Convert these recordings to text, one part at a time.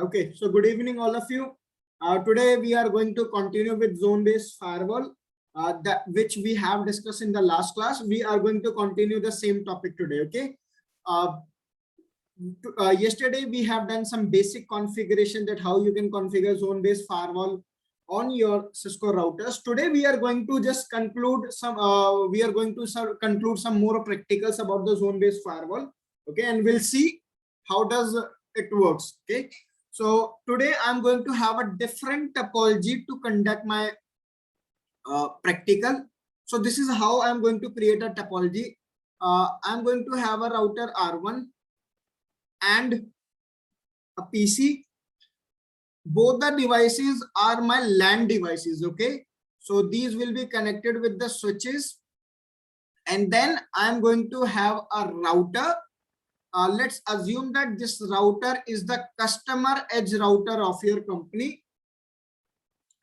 Okay, so good evening, all of you. Today we are going to continue with zone-based firewall, that which we have discussed in the last class. We are going to continue the same topic today. Okay. Yesterday we have done some basic configuration that how you can configure zone-based firewall on your Cisco routers. Today we are going to just conclude some. We are going to conclude some more practicals about the zone-based firewall. Okay, and we'll see how does it works. Okay. So today I'm going to have a different topology to conduct my practical. So this is how I'm going to create a topology. I'm going to have a router R1 and a PC. Both the devices are my LAN devices. Okay. So these will be connected with the switches. And then I'm going to have a router. Let's assume that this router is the customer edge router of your company.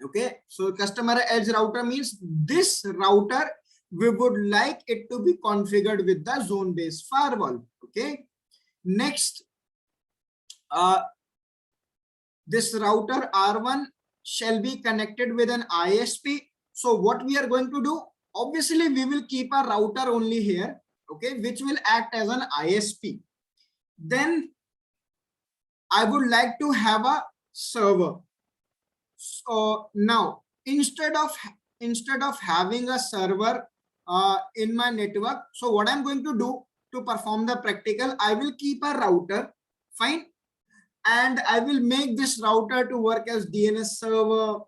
Okay, so customer edge router means this router we would like it to be configured with the zone-based firewall. Okay, next, this router R1 shall be connected with an ISP. So what we are going to do, obviously we will keep a router only here, okay, which will act as an ISP. Then I would like to have a server. So now instead of having a server in my network, so what I'm going to do to perform the practical, I will keep a router, fine, and I will make this router to work as DNS server,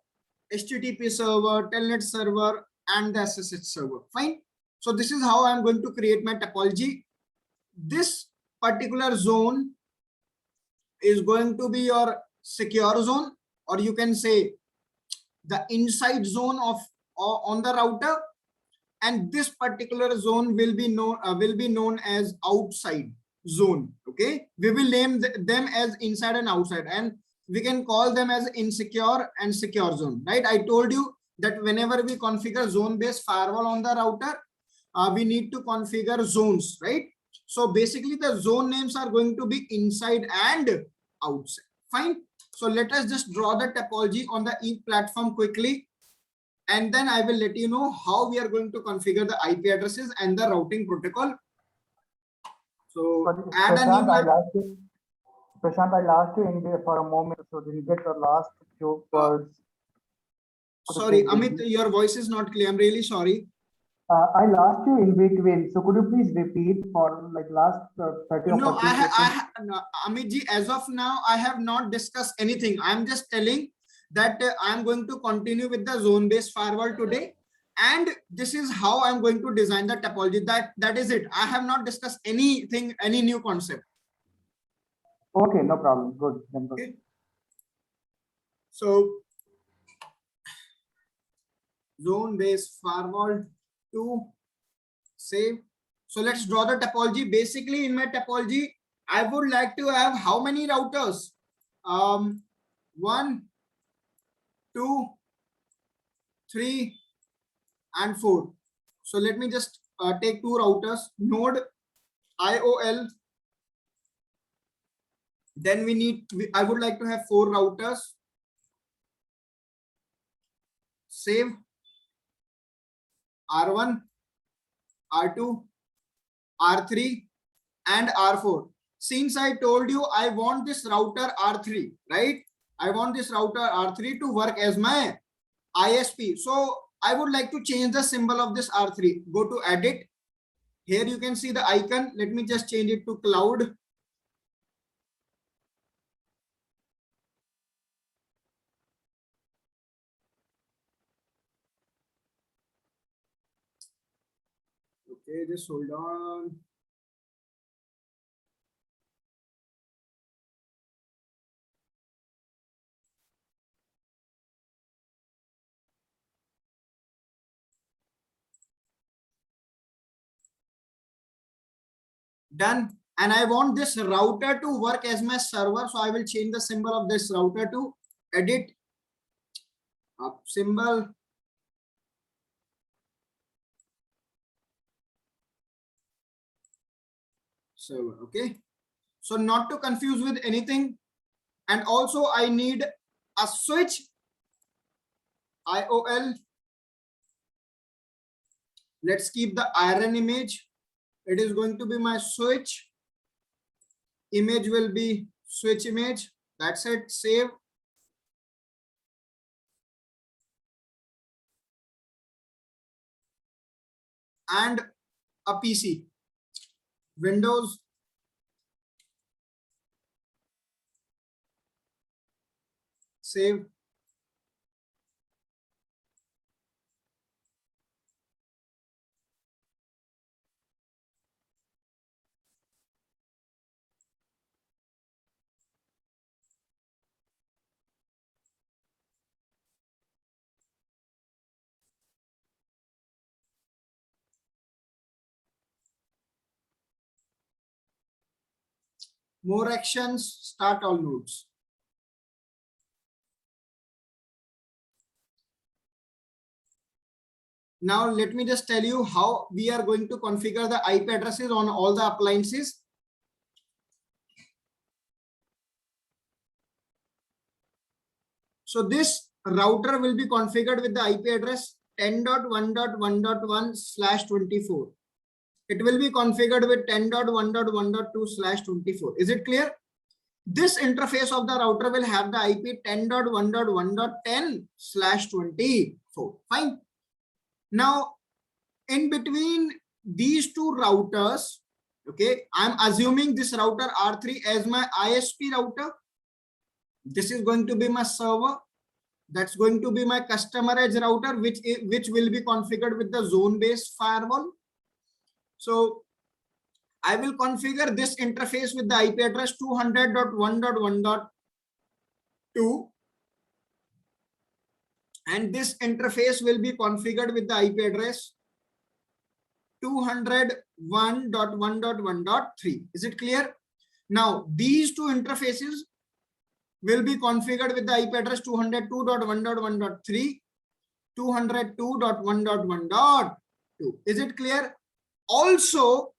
HTTP server, Telnet server, and the SSH server, fine. So this is how I'm going to create my topology. This particular zone is going to be your secure zone, or you can say the inside zone of on the router, and this particular zone will be known as outside zone. Okay, we will name them as inside and outside, and we can call them as insecure and secure zone, right? I told you that whenever we configure zone-based firewall on the router, we need to configure zones, right? So basically the zone names are going to be inside and outside, fine. So let us just draw the topology on the Eve platform quickly, and then I will let you know how we are going to configure the IP addresses and the routing protocol. So add a new Prashant, I lost you in there for a moment, so did you get the last few words? Sorry, Amit, your voice is not clear. I'm really sorry. I lost you in between, so could you please repeat for like last 30 no, or 40 seconds? Amit ji, as of now, I have not discussed anything. I'm just telling that I'm going to continue with the zone-based firewall today, and this is how I'm going to design the topology. That is it. I have not discussed anything, any new concept. Okay, no problem. Good. Okay. So zone-based firewall to save. So let's draw the topology. Basically, in my topology, I would like to have how many routers? 1, 2, 3, and 4. So let me just take 2 routers, node IOL. Then I would like to have 4 routers. Save R1, R2, R3, and R4. Since I told you I want this router R3, right? I want this router R3 to work as my ISP. So I would like to change the symbol of this R3. Go to edit. Here you can see the icon. Let me just change it to cloud. Okay, just hold on. Done. And I want this router to work as my server. So I will change the symbol of this router to edit symbol. Server. Okay. So not to confuse with anything. and also I need a switch IOL. Let's keep the iron image. It is going to be my switch. Image will be switch image. That's it. Save. And a PC. Windows. Save. More actions, start all nodes. Now let me just tell you how we are going to configure the IP addresses on all the appliances. So this router will be configured with the IP address 10.1.1.1/24. It will be configured with 10.1.1.2/24. Is it clear? This interface of the router will have the IP 10.1.1.10/24. Fine. Now, in between these two routers, okay, I'm assuming this router R3 as my ISP router. This is going to be my server. That's going to be my customer edge router, which will be configured with the zone-based firewall. So I will configure this interface with the IP address 200.1.1.2, and this interface will be configured with the IP address 201.1.1.3. Is it clear? Now these two interfaces will be configured with the IP address 202.1.1.3, 202.1.1.2. Is it clear? Also,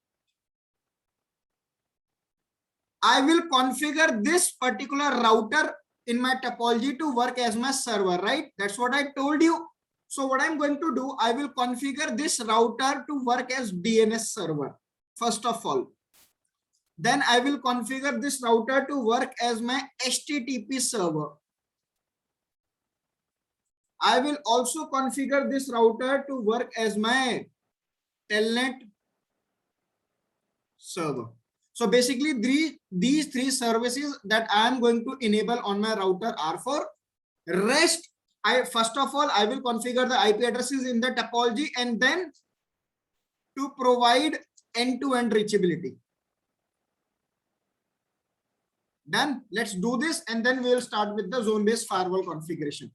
I will configure this particular router in my topology to work as my server, right? That's what I told you. So what I'm going to do, I will configure this router to work as DNS server, first of all. Then I will configure this router to work as my HTTP server. I will also configure this router to work as my telnet server. So basically these three services that I am going to enable on my router are for rest. First of all, I will configure the IP addresses in the topology and then to provide end-to-end reachability. Done. Let's do this and then we will start with the zone-based firewall configuration.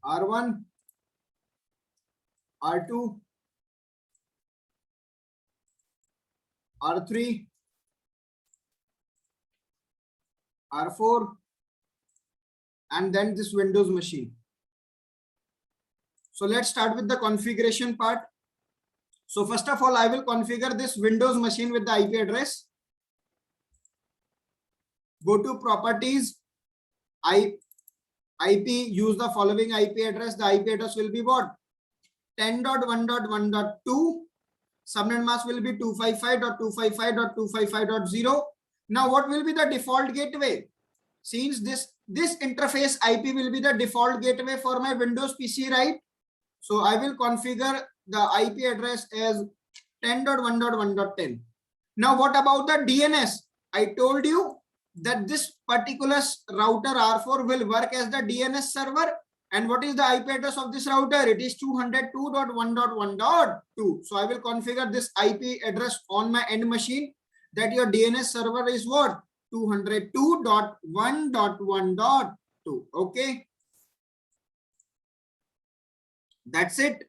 R1, R2, R3, R4, and then this Windows machine. So let's start with the configuration part. So first of all, I will configure this Windows machine with the IP address. Go to properties, IP, use the following IP address. The IP address will be what? 10.1.1.2. Subnet mask will be 255.255.255.0. Now what will be the default gateway? Since this interface IP will be the default gateway for my Windows PC, right? So I will configure the IP address as 10.1.1.10. Now what about the DNS? I told you that this particular router R4 will work as the DNS server. And what is the IP address of this router? It is 202.1.1.2. So I will configure this IP address on my end machine that your DNS server is what? 202.1.1.2. Okay. That's it.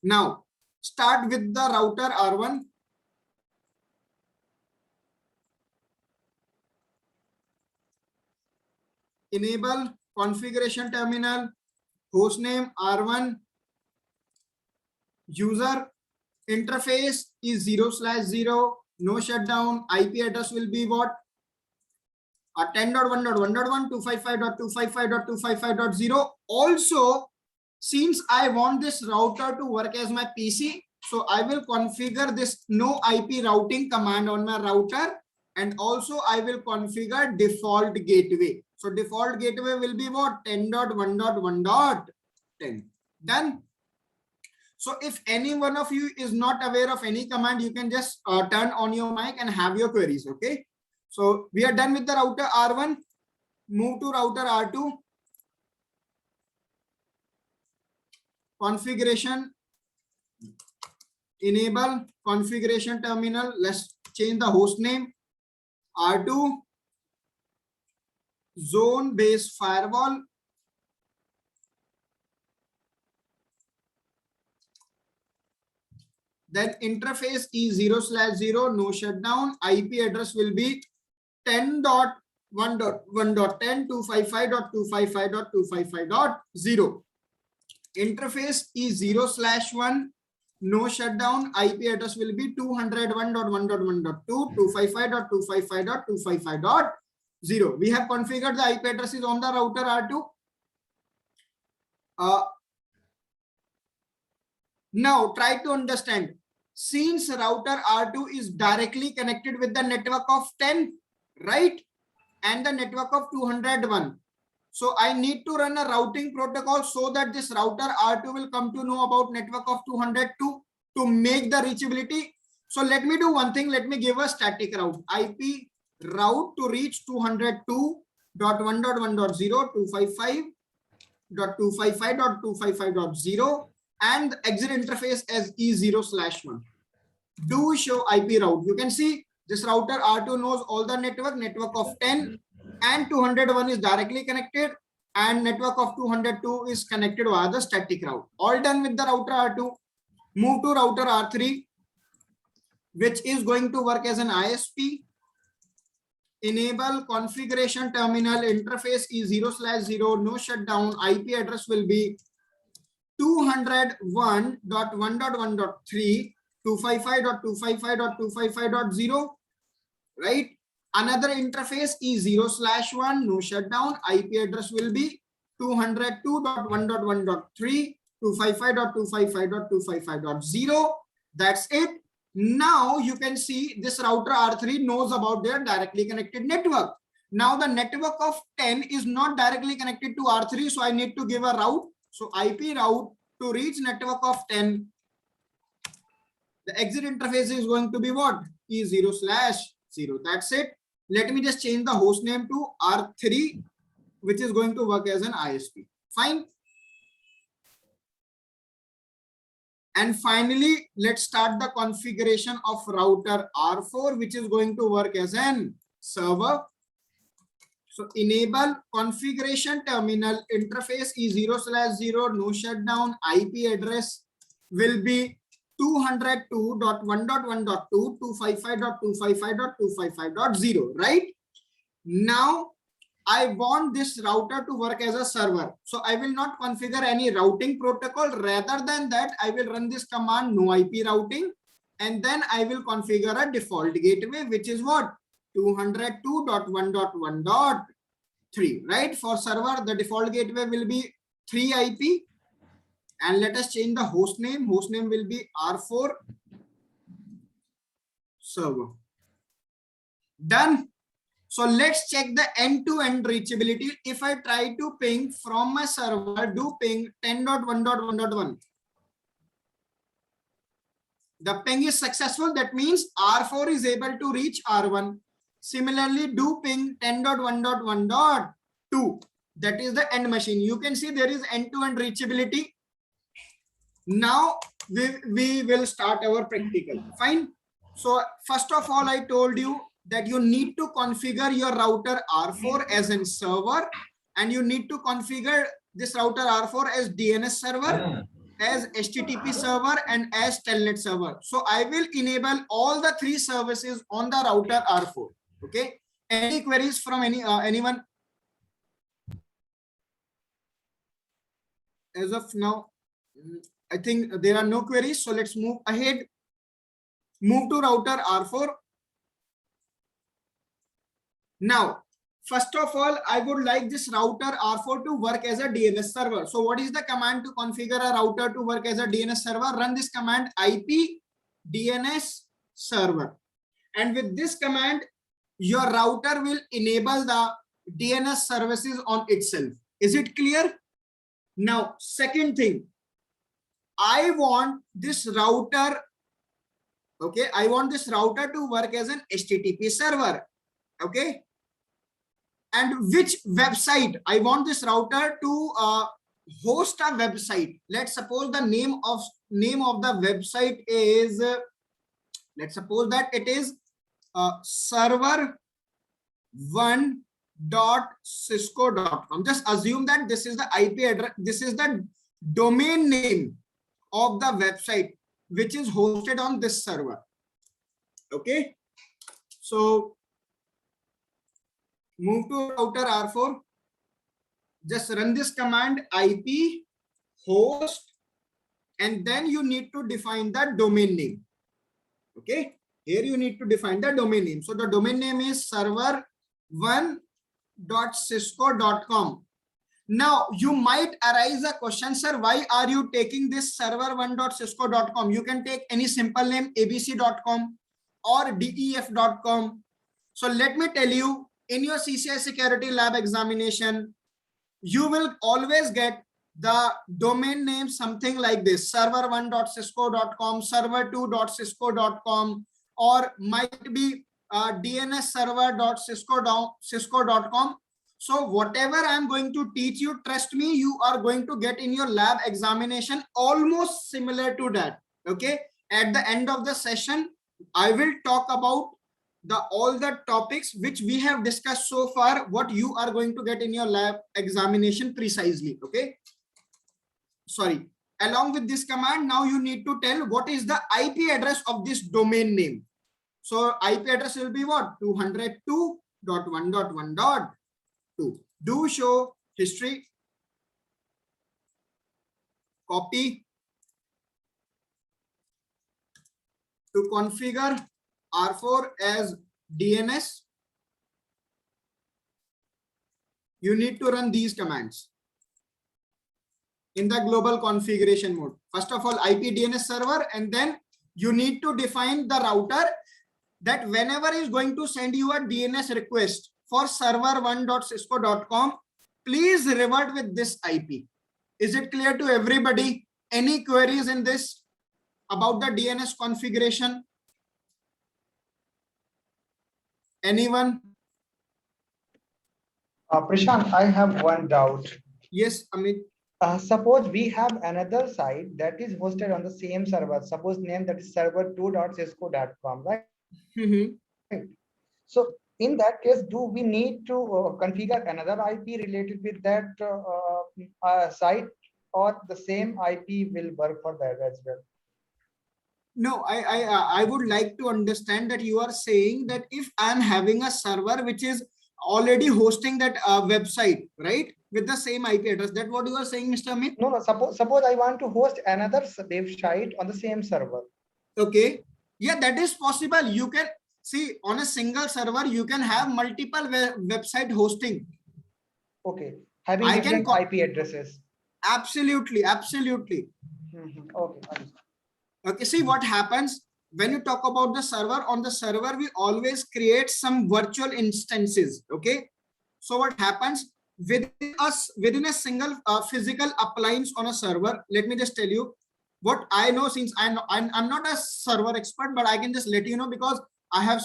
Now start with the router R1. Enable configuration terminal, hostname R1, user interface is 0/0, no shutdown, IP address will be what? 10.1.1.1, 255.255.255.0. Also, since I want this router to work as my PC, so I will configure this no IP routing command on my router, and also I will configure default gateway. So default gateway will be what? 10.1.1.10. Done. So if any one of you is not aware of any command, you can just turn on your mic and have your queries. Okay. So we are done with the router R1. Move to router R2. Configuration. Enable configuration terminal. Let's change the host name. R2. Zone based firewall. Then interface is 0/0, no shutdown. IP address will be 10.1.1.10, 255.255.255.0. Interface is 0/1, no shutdown. IP address will be 201.1.1.2, 255.255.255.0. We have configured the IP addresses on the router R2. Now try to understand. Since router R2 is directly connected with the network of 10, right? And the network of 201. So I need to run a routing protocol so that this router R2 will come to know about network of 202 to make the reachability. So let me do one thing. Let me give a static route. IP route to reach 202.1.1.0, 255.255.255.0, and exit interface as E0/1. Do show IP route. You can see this router R2 knows all the network of 10 and 201 is directly connected, and network of 202 is connected via the static route. All done with the router R2. Move to router R3, which is going to work as an ISP. Enable configuration terminal. Interface is 0/0, no shutdown. IP address will be 201.1.1.3, 255.255.255.0, right? Another interface is 0/1, no shutdown. IP address will be 202.1.1.3, 255.255.255.0. That's it. Now you can see this router R3 knows about their directly connected network. Now the network of 10 is not directly connected to R3, so I need to give a route. So IP route to reach network of 10. The exit interface is going to be what? E0/0. That's it. Let me just change the host name to R3, which is going to work as an ISP. Fine. And finally, let's start the configuration of router R4, which is going to work as an server. So enable configuration terminal. Interface is 0/0, no shutdown. IP address will be 202.1.1.2, 255.255.255.0, right? Now I want this router to work as a server. So I will not configure any routing protocol. Rather than that, I will run this command no IP routing, and then I will configure a default gateway, which is what? 202.1.1.3, right? For server, the default gateway will be 3 IP. And let us change the host name. Host name will be R4 server. Done. So let's check the end-to-end reachability. If I try to ping from my server, do ping 10.1.1.1. The ping is successful. That means R4 is able to reach R1. Similarly, do ping 10.1.1.2. That is the end machine. You can see there is end-to-end reachability. Now we will start our practical. Fine. So first of all, I told you that you need to configure your router R4 as a server, and you need to configure this router R4 as DNS server, as HTTP server, and as Telnet server. So I will enable all the 3 services on the router R4. Okay. Any queries from anyone? as of now, I think there are no queries. So let's move ahead. Move to router R4. Now, first of all, I would like this router R4 to work as a DNS server. So what is the command to configure a router to work as a DNS server? Run this command IP DNS server. And with this command, your router will enable the DNS services on itself. Is it clear? Now, second thing, I want this router, okay, I want this router to work as an HTTP server, okay? And which website? I want this router to host a website. Let's suppose the name of the website is, let's suppose that it is server1.cisco.com. Just assume that this is the IP address, this is the domain name of the website which is hosted on this server. Okay, so move to router R4. Just run this command IP host, and then you need to define the domain name. Okay, here you need to define the domain name. So the domain name is server1.cisco.com. Now you might arise a question, sir, why are you taking this server1.cisco.com? You can take any simple name, abc.com or def.com. So let me tell you, in your CCI Security Lab examination, you will always get the domain name something like this: server1.cisco.com, server2.cisco.com, or might be DNS server.cisco.com. So whatever I'm going to teach you, trust me, you are going to get in your lab examination almost similar to that. Okay, at the end of the session, I will talk about all the topics which we have discussed so far, what you are going to get in your lab examination precisely. Okay, sorry. Along with this command, now you need to tell what is the IP address of this domain name. So IP address will be what? 202.1.1.2. Do show history, copy to configure R4 as DNS. You need to run these commands in the global configuration mode. First of all, IP DNS server, and then you need to define the router that whenever is going to send you a DNS request for server1.cisco.com, please revert with this IP. Is it clear to everybody? Any queries in this about the DNS configuration? Anyone? Prashant, I have one doubt. Yes, Amit. Suppose we have another site that is hosted on the same server. Suppose name that is server2.cisco.com, right? So in that case, do we need to configure another IP related with that site, or the same IP will work for that as well? No, I would like to understand that you are saying that if I'm having a server which is already hosting that website, right, with the same IP address, that's what you are saying, Mr. Amit? No, suppose I want to host another website on the same server. Okay, yeah, that is possible. You can see on a single server, you can have multiple website hosting. Okay, having different IP addresses. Absolutely, absolutely. Okay. Okay, see what happens when you talk about the server. On the server, we always create some virtual instances. Okay, so what happens within a single physical appliance on a server? Let me just tell you what I know, since I'm not a server expert, but I can just let you know because I have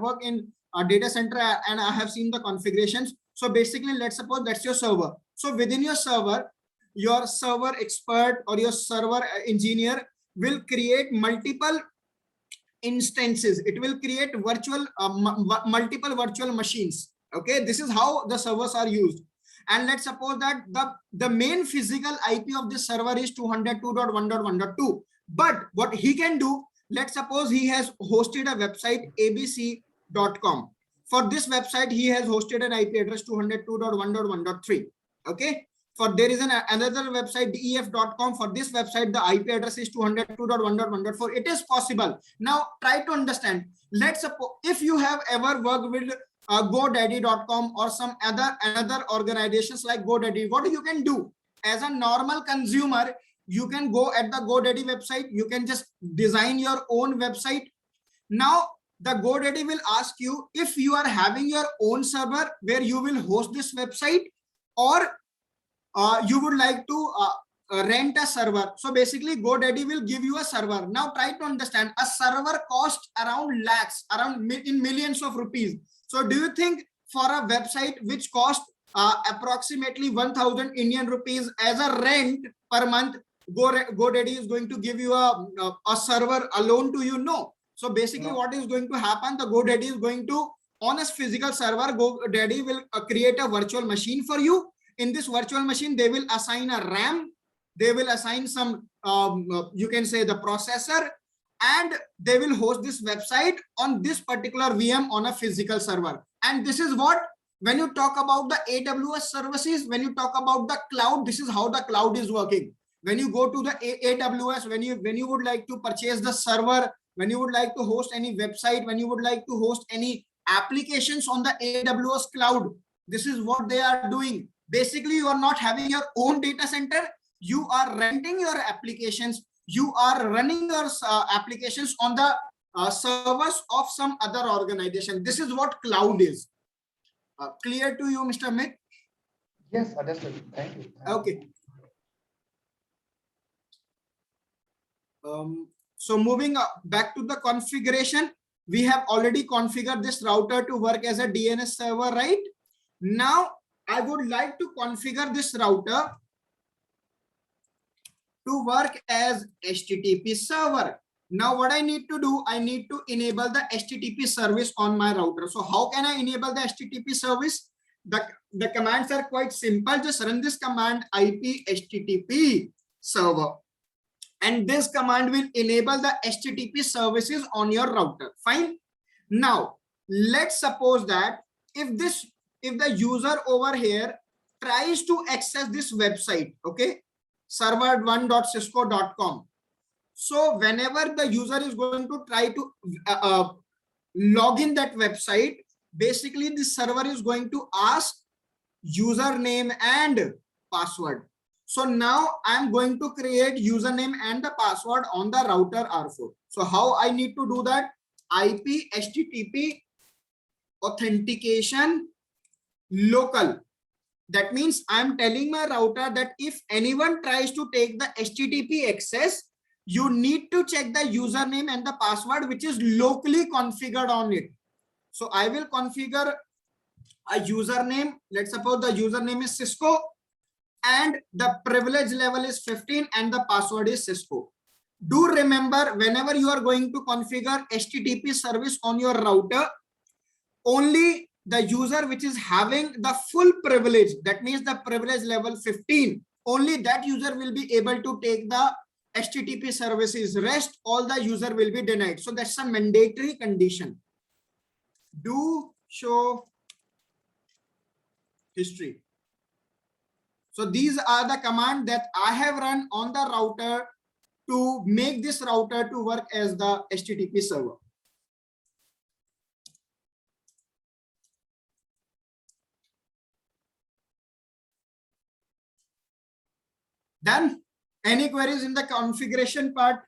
worked in a data center and I have seen the configurations. So basically, let's suppose that's your server. So within your server expert or your server engineer will create multiple instances. It will create virtual multiple virtual machines. Okay, this is how the servers are used. And let's suppose that the main physical IP of this server is 202.1.1.2. But what he can do, let's suppose he has hosted a website abc.com. For this website, he has hosted an IP address 202.1.1.3. Okay, For there is another website def.com. For this website the IP address is 202.1.1.4. It is possible. Now try to understand. Let's suppose if you have ever worked with GoDaddy.com or some another organizations like GoDaddy, what you can do as a normal consumer, you can go at the GoDaddy website, you can just design your own website. Now the GoDaddy will ask you if you are having your own server where you will host this website, or you would like to rent a server. So basically GoDaddy will give you a server. Now try to understand, a server costs around lakhs, in millions of rupees. So do you think for a website which costs approximately 1,000 Indian rupees as a rent per month, GoDaddy is going to give you a server alone to you? No. So basically what is going to happen, the GoDaddy is going to, on a physical server, GoDaddy will create a virtual machine for you. In this virtual machine, they will assign a RAM, they will assign some, you can say the processor, and they will host this website on this particular VM on a physical server. And this is what, when you talk about the AWS services, when you talk about the cloud, this is how the cloud is working. When you go to the AWS, when you would like to purchase the server, when you would like to host any website, when you would like to host any applications on the AWS cloud, this is what they are doing. Basically, you are not having your own data center, you are renting your applications, you are running your applications on the servers of some other organization. This is what cloud is. Clear to you, Mr. Amit? Yes, understood. Thank you. Okay. So moving back to the configuration, we have already configured this router to work as a DNS server, right? Now I would like to configure this router to work as HTTP server. Now what I need to do, I need to enable the HTTP service on my router. So how can I enable the HTTP service? The commands are quite simple. Just run this command, IP HTTP server, and this command will enable the HTTP services on your router. Fine. Now let's suppose that if the user over here tries to access this website, okay, server1.cisco.com. So whenever the user is going to try to log in that website, basically the server is going to ask username and password. So now I'm going to create username and the password on the router R4. So how I need to do that? IP HTTP authentication local. That means I'm telling my router that if anyone tries to take the HTTP access, you need to check the username and the password which is locally configured on it. So I will configure a username. Let's suppose the username is Cisco and the privilege level is 15 and the password is Cisco. Do remember, whenever you are going to configure HTTP service on your router, only the user which is having the full privilege, that means the privilege level 15, only that user will be able to take the HTTP services. Rest all the user will be denied. So that's a mandatory condition. Do show history. So these are the commands that I have run on the router to make this router to work as the HTTP server. Done. Any queries in the configuration part?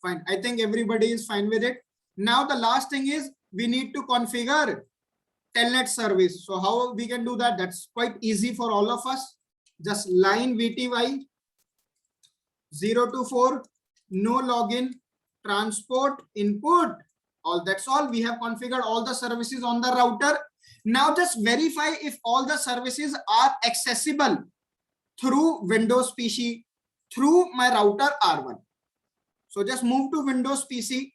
Fine. I think everybody is fine with it. Now the last thing is we need to configure telnet service. So how we can do that? That's quite easy for all of us. Just line VTY 024, no login, transport, input. All that's all. We have configured all the services on the router. Now just verify if all the services are accessible through Windows PC, through my router R1. So just move to Windows PC.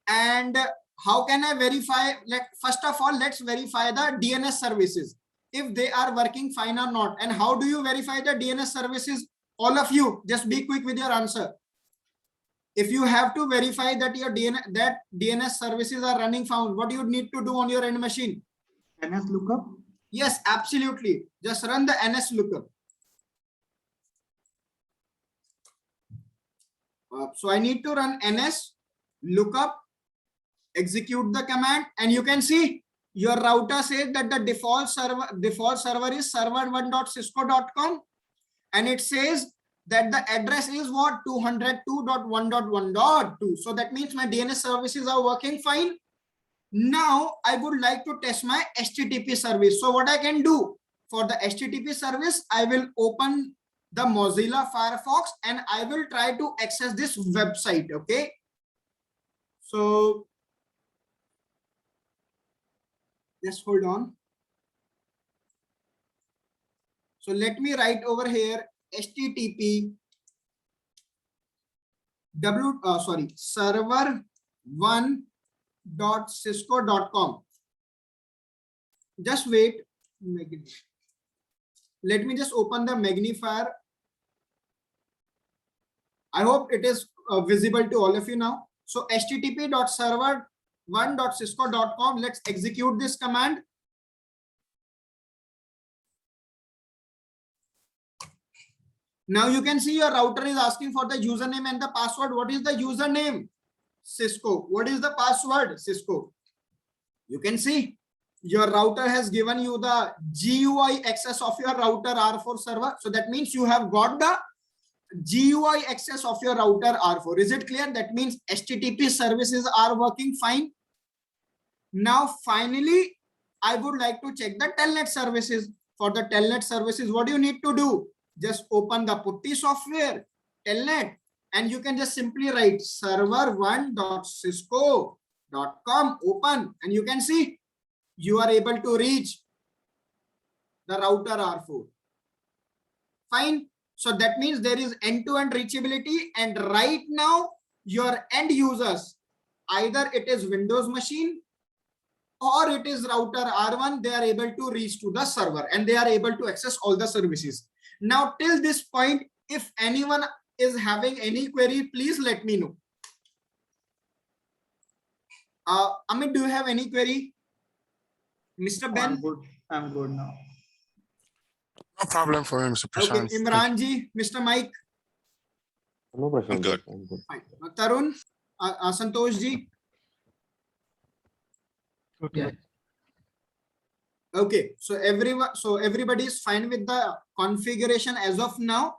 And how can I verify? First of all, let's verify the DNS services, if they are working fine or not. And how do you verify the DNS services? All of you, just be quick with your answer. If you have to verify that your DNS services are running fine, what do you need to do on your end machine? NS lookup. Yes, absolutely. Just run the NS lookup. So I need to run NS lookup, execute the command, and you can see your router says that the default server is server1.cisco.com, and it says that the address is what, 202.1.1.2. So that means my DNS services are working fine. Now I would like to test my HTTP service. So what I can do for the HTTP service, I will open the Mozilla Firefox and I will try to access this website. Okay. So just hold on. So let me write over here HTTP server1.cisco.com. Just wait. Let me just open the magnifier. I hope it is visible to all of you now. So http.server1.cisco.com. Let's execute this command. Now you can see your router is asking for the username and the password. What is the username? Cisco. What is the password? Cisco. You can see your router has given you the GUI access of your router R4 server. So that means you have got the GUI access of your router R4. Is it clear? That means HTTP services are working fine. Now finally, I would like to check the telnet services. For the telnet services, what do you need to do? Just open the putty software, telnet, and you can just simply write server1.cisco.com, open, and you can see you are able to reach the router R4. Fine. So that means there is end-to-end reachability, and right now your end users, either it is Windows machine or it is router R1, they are able to reach to the server and they are able to access all the services. Now till this point, if anyone is having any query, please let me know. Amit, do you have any query? Mr. Ben? I'm good now. No problem for him, Mr. Prashant. Okay, Imran ji, Mr. Mike. No question. I'm good. I'm good. Fine. Tarun, Santosh ji. Okay. Okay, so everybody is fine with the configuration as of now.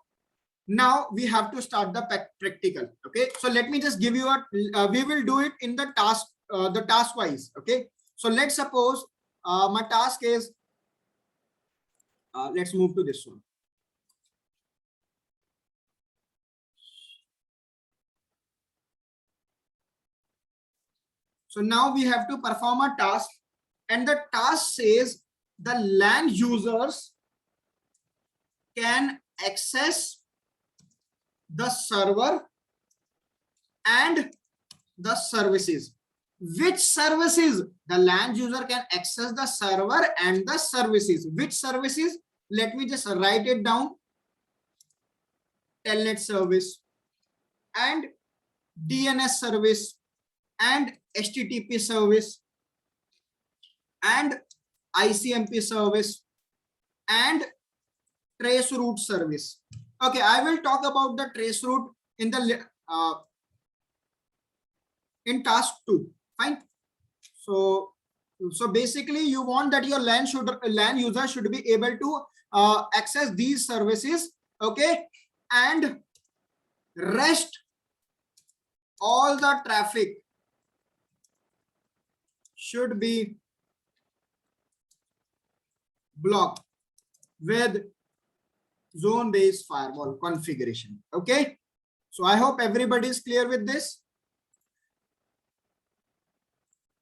Now we have to start the practical. Okay, so let me just give you a we will do it in the task wise. Okay, so let's suppose my task is let's move to this one. So now we have to perform a task, and the task says the LAN users can access the server and the services. Which services? The LAN user can access the server and the services. Which services? Let me just write it down. Telnet service and DNS service and HTTP service and ICMP service and traceroute service. Okay, I will talk about the traceroute in the in task 2. Fine. So basically, you want that your LAN user should be able to access these services. Okay, and rest all the traffic should be blocked with zone-based firewall configuration. Okay, so I hope everybody is clear with this.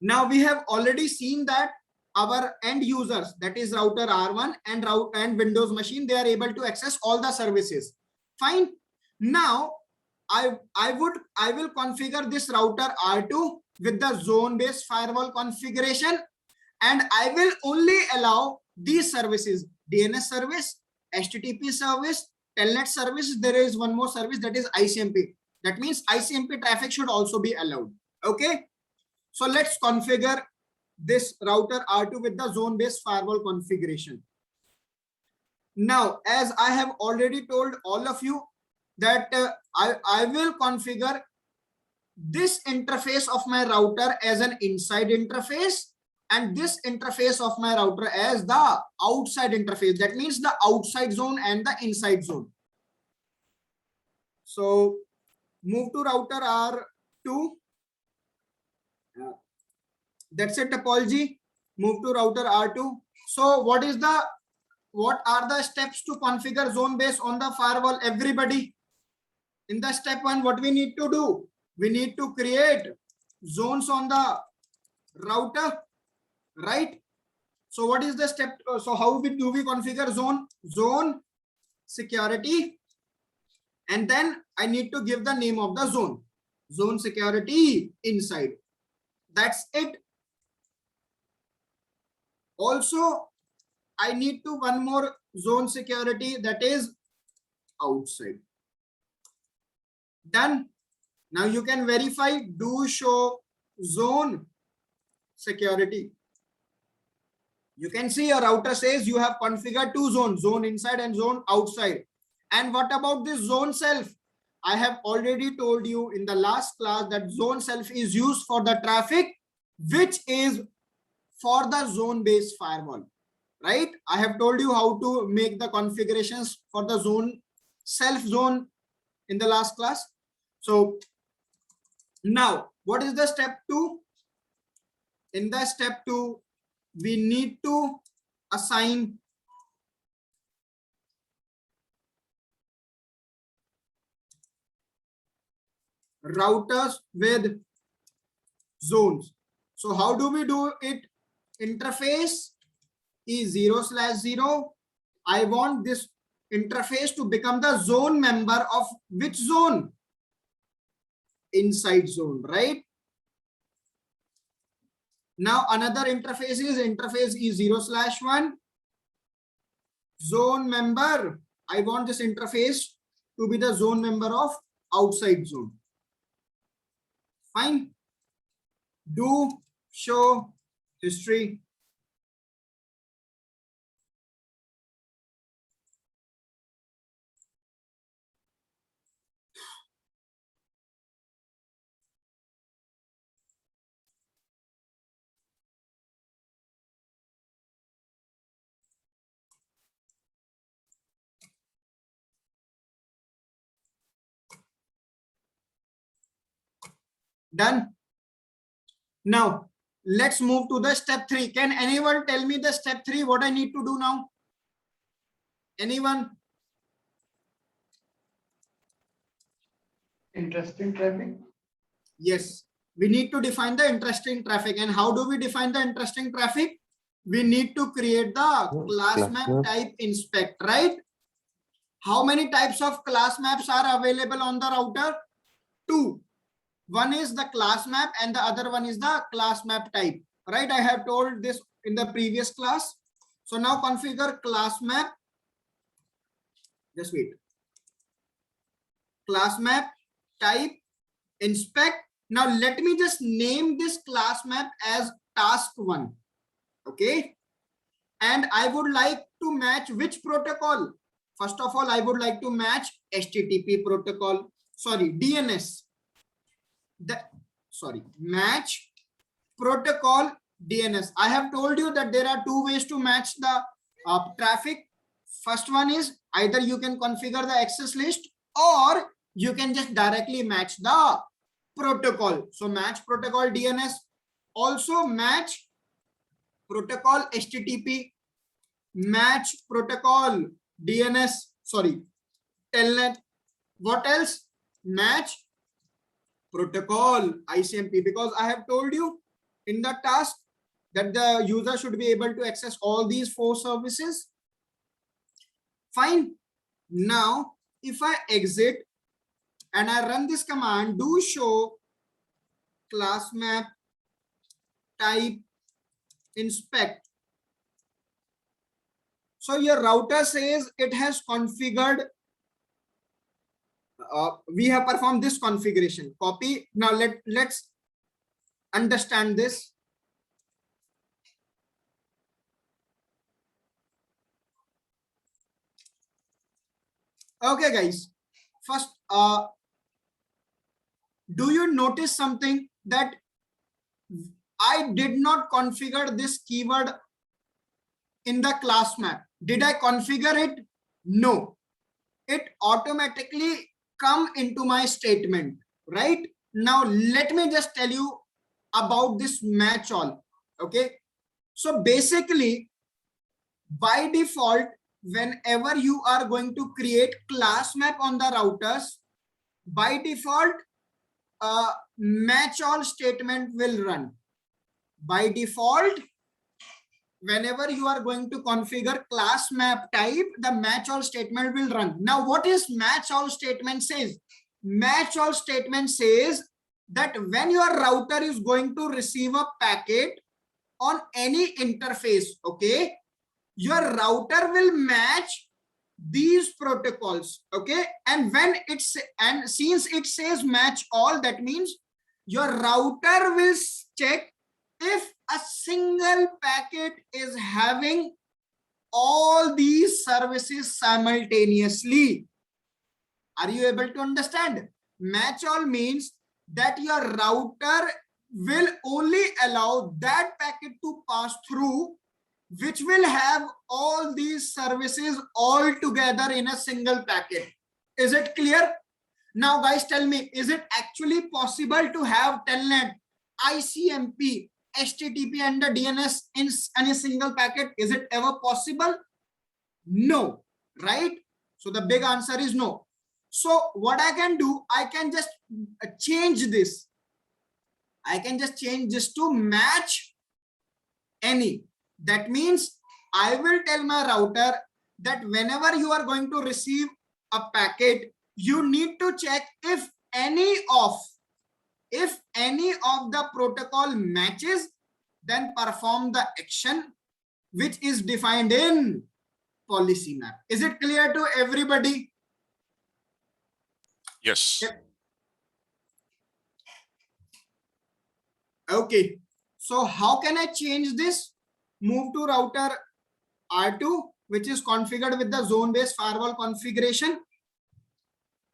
Now we have already seen that our end users, that is router R1 and Windows machine, they are able to access all the services. Fine. Now I will configure this router R2 with the zone-based firewall configuration, and I will only allow these services: DNS service, HTTP service, telnet service. There is one more service, that is ICMP. That means ICMP traffic should also be allowed. Okay, so let's configure this router R2 with the zone-based firewall configuration. Now, as I have already told all of you that I will configure this interface of my router as an inside interface and this interface of my router as the outside interface. That means the outside zone and the inside zone. So move to router R2. That's it, topology. Move to router R2. So what are the steps to configure zone based on the firewall, everybody? In the step 1, what we need to do? We need to create zones on the router, right? So what is the step? So how do we configure zone security? And then I need to give the name of the zone security inside. That's it. Also, I need to one more zone security, that is outside. Done. Now you can verify, do show zone security. You can see your router says you have configured 2 zones, zone inside and zone outside. And what about this zone self? I have already told you in the last class that zone self is used for the traffic, which is for the zone based firewall, right? I have told you how to make the configurations for the zone self zone in the last class. So now what is the step 2? In the step 2, we need to assign routers with zones. So how do we do it? Interface is 0/0. I want this interface to become the zone member of which zone? Inside zone, right? Now another interface is E0/1. Zone member, I want this interface to be the zone member of outside zone. Fine. Do show history. Done. Now let's move to the step 3. Can anyone tell me the step 3, what I need to do now? Anyone? Interesting traffic. Yes, we need to define the interesting traffic. And how do we define the interesting traffic? We need to create the class map type inspect, right? How many types of class maps are available on the router? 2. One is the class map and the other one is the class map type, right? I have told this in the previous class. So now configure class map. Just wait. Class map type inspect. Now let me just name this class map as task 1. Okay. And I would like to match which protocol? First of all, I would like to match HTTP protocol. Sorry, DNS. Match protocol DNS. I have told you that there are 2 ways to match the traffic. First one is either you can configure the access list or you can just directly match the protocol. So match protocol DNS, also match protocol HTTP, match protocol DNS, sorry, telnet. What else? Match protocol ICMP, because I have told you in the task that the user should be able to access all these 4 services. Fine. Now, if I exit and I run this command, do show class map type inspect. So your router says it has configured. We have performed this configuration. Copy. Now let's understand this. Okay, guys. First, do you notice something that I did not configure this keyword in the class map? Did I configure it? No. It automatically come into my statement, right? Now, let me just tell you about this match all. Okay. So basically, by default, whenever you are going to create class map on the routers, by default, match all statement will run. By default, whenever you are going to configure class map type, the match all statement will run. Now, what is match all statement says? Match all statement says that when your router is going to receive a packet on any interface, okay, your router will match these protocols, okay, and when it's, and since it says match all, that means your router will check if a single packet is having all these services simultaneously. Are you able to understand? Match all means that your router will only allow that packet to pass through which will have all these services all together in a single packet. Is it clear? Now guys, tell me, is it actually possible to have Telnet, ICMP, HTTP and the DNS in a single packet? Is it ever possible? No, right? So the big answer is no. So what I can do, I can just change this. I can just change this to match any. That means I will tell my router that whenever you are going to receive a packet, you need to check if any of the protocol matches, then perform the action which is defined in policy map. Is it clear to everybody? Yes. Okay. So how can I change this? Move to router R2, which is configured with the zone-based firewall configuration.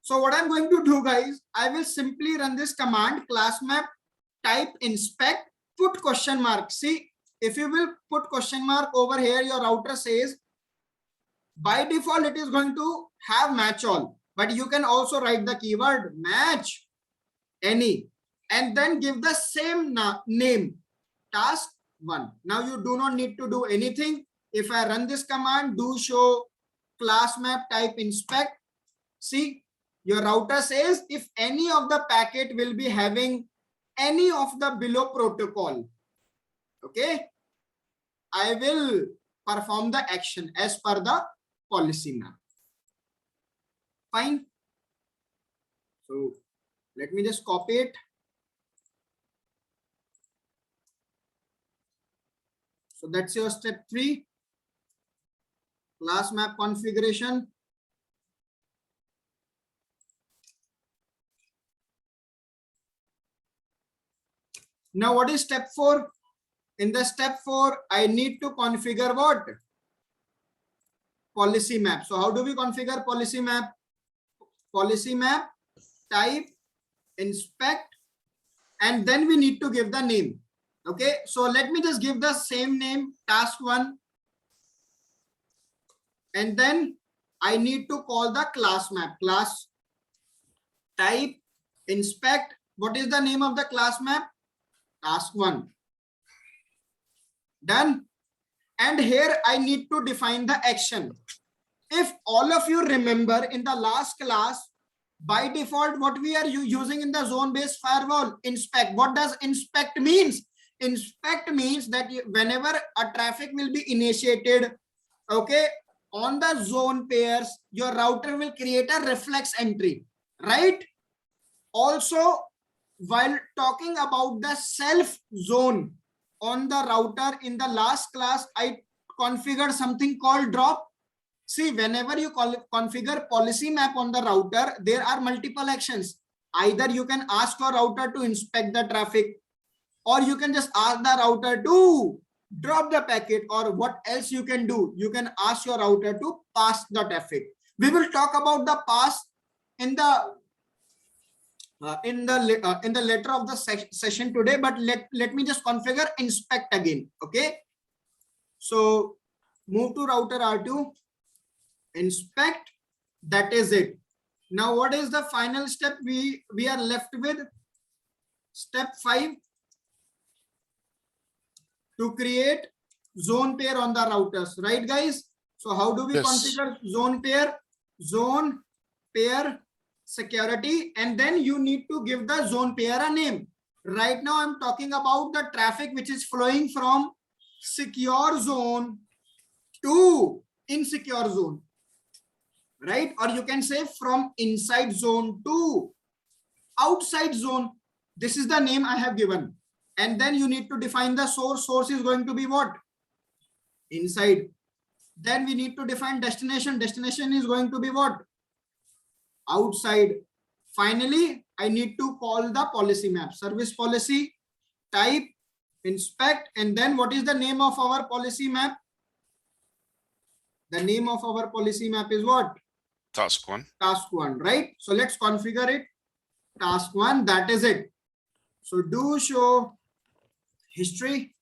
So what I'm going to do, guys, I will simply run this command, class map type inspect, put question mark. See, if you will put question mark over here, your router says, by default, it is going to have match all, but you can also write the keyword match any, and then give the same name, task 1. Now you do not need to do anything. If I run this command, do show class map type inspect. See, your router says if any of the packet will be having any of the below protocol, okay, I will perform the action as per the policy map. Fine. So let me just copy it. So that's your step 3, class map configuration. Now what is step 4? In the step 4, I need to configure what? Policy map. So how do we configure policy map? Policy map, type, inspect, and then we need to give the name. Okay, so let me just give the same name, task 1. And then I need to call the class map, class type, inspect. What is the name of the class map? Task 1. Done. And here I need to define the action. If all of you remember in the last class, by default, what we are using in the zone-based firewall, inspect. What does inspect means? Inspect means that whenever a traffic will be initiated, okay, on the zone pairs, your router will create a reflex entry, right? Also, while talking about the self zone on the router in the last class, I configured something called drop. See, whenever you configure policy map on the router, there are multiple actions. Either you can ask your router to inspect the traffic, or you can just ask the router to drop the packet, or what else you can do? You can ask your router to pass the traffic. We will talk about the pass in the letter of the session today, but let me just configure inspect again. Okay, so move to router R2, inspect. That is it. Now what is the final step we are left with? Step 5, to create zone pair on the routers, right guys? So how do we Yes. configure zone pair? Zone pair security, and then you need to give the zone pair a name. Right now I'm talking about the traffic which is flowing from secure zone to insecure zone, right? Or you can say from inside zone to outside zone. This is the name I have given. And then you need to define the source. Source is going to be what? Inside. Then we need to define destination. Destination is going to be what? Outside. Finally, I need to call the policy map. Service policy, type, inspect, and then what is the name of our policy map? The name of our policy map is what? Task 1. Task 1, right? So let's configure it. Task 1, that is it. So do show history.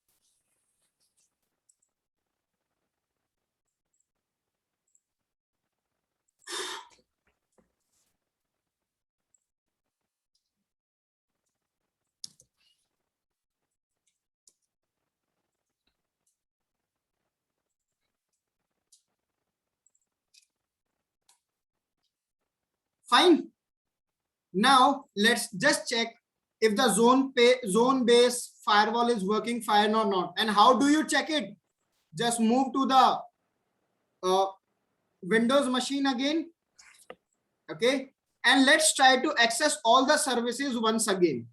Fine. Now let's just check if the zone based firewall is working fine or not. And how do you check it? Just move to the Windows machine again. Okay. And let's try to access all the services once again.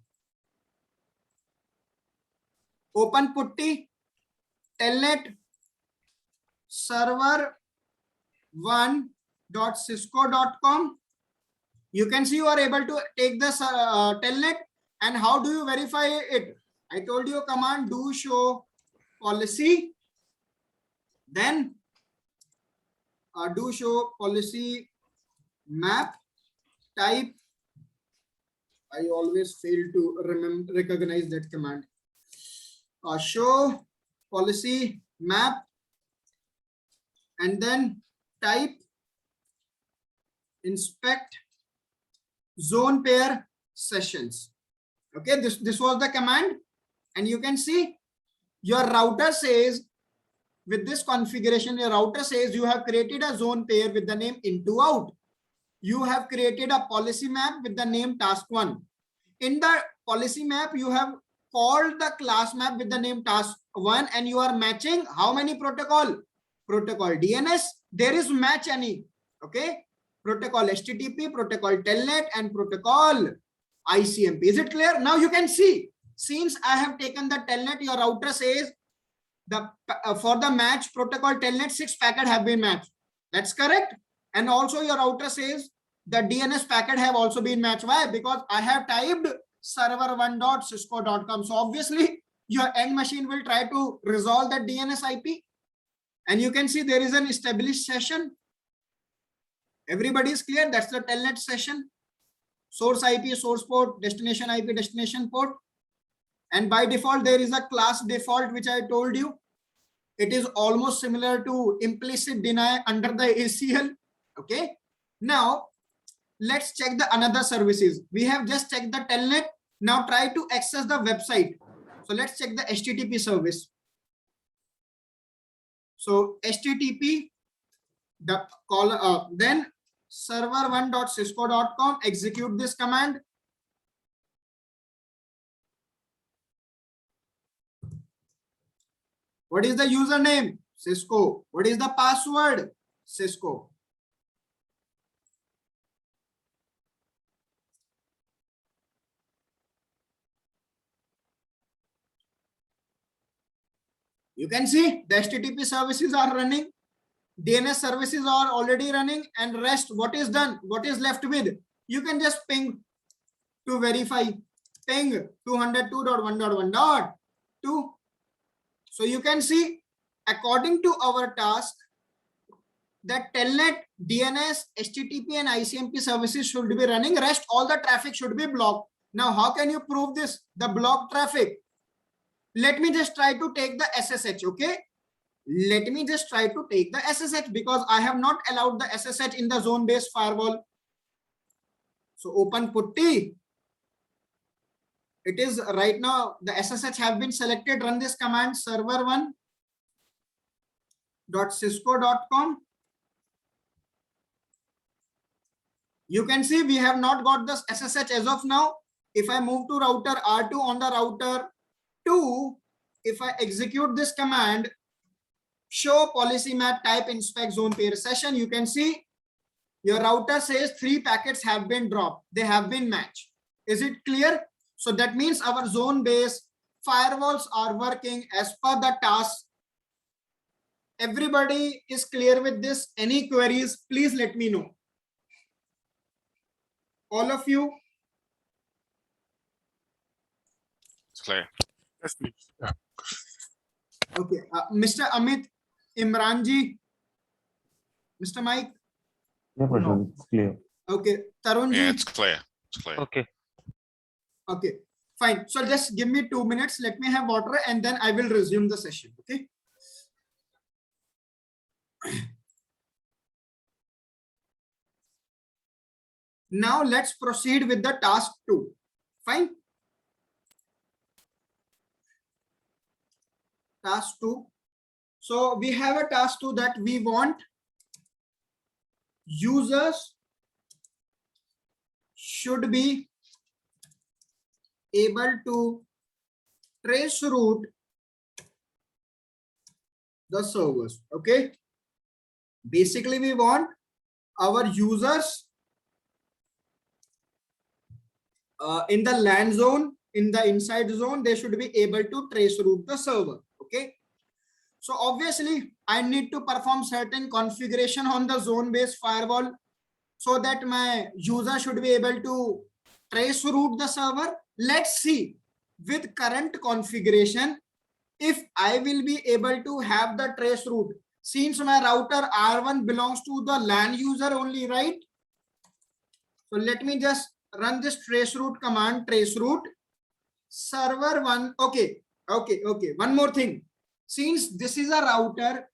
Open putty, telnet, server1.cisco.com. You can see you are able to take the telnet. And how do you verify it? I told you a command, do show policy. Then do show policy map. Type. I always fail to recognize that command. Show policy map. And then type inspect zone pair sessions. Okay, this was the command, and you can see your router says, with this configuration, your router says you have created a zone pair with the name into out. You have created a policy map with the name task 1. In the policy map, you have called the class map with the name task 1, and you are matching how many protocol? Protocol DNS. There is match any. Okay. Protocol HTTP, protocol telnet, and protocol ICMP. Is it clear? Now you can see, since I have taken the telnet, your router says the for the match protocol telnet 6 packet have been matched. That's correct. And also your router says the DNS packet have also been matched. Why? Because I have typed server1.cisco.com. So obviously your end machine will try to resolve that DNS IP. And you can see there is an established session. Everybody is clear? That's the telnet session. Source IP, source port, destination IP, destination port. And by default, there is a class default, which I told you. It is almost similar to implicit deny under the ACL. Okay. Now, let's check the another services. We have just checked the telnet. Now try to access the website. So let's check the HTTP service. So HTTP, the call, then server1.cisco.com, execute this command. What is the username? Cisco. What is the password? Cisco. You can see the HTTP services are running. DNS services are already running, and rest, what is done? What is left with? You can just ping to verify. Ping 202.1.1.2. So you can see, according to our task, that Telnet, DNS, HTTP and ICMP services should be running. Rest all the traffic should be blocked. Now, how can you prove this? The blocked traffic. Let me just try to take the SSH, okay? Let me just try to take the SSH because I have not allowed the SSH in the zone-based firewall. So open putty. It is right now, the SSH have been selected. Run this command, server1.cisco.com. You can see we have not got the SSH as of now. If I move to router R2 on the router 2, if I execute this command, show policy map type inspect zone pair session, you can see your router says 3 packets have been dropped. They have been matched. Is it clear? So that means our zone-based firewalls are working as per the task. Everybody is clear with this? Any queries? Please let me know. All of you? It's clear. Yes, please. Yeah. Okay. Mr. Amit, Imranji, Mr. Mike? No, Prashant, it's clear. Okay. Tarunji? Yeah, it's clear. It's clear. Okay. Okay, fine. So just give me 2 minutes. Let me have water and then I will resume the session. Okay. Now let's proceed with the task 2. Fine. Task 2. So we have a task 2 that we want users should be able to trace route the servers. Okay. Basically, we want our users in the LAN zone, in the inside zone, they should be able to trace route the server. Okay. So obviously, I need to perform certain configuration on the zone-based firewall so that my user should be able to trace route the server. Let's see with current configuration if I will be able to have the trace route. Since my router R1 belongs to the LAN user only, right? So let me just run this trace route command, trace route server 1. Okay. One more thing. Since this is a router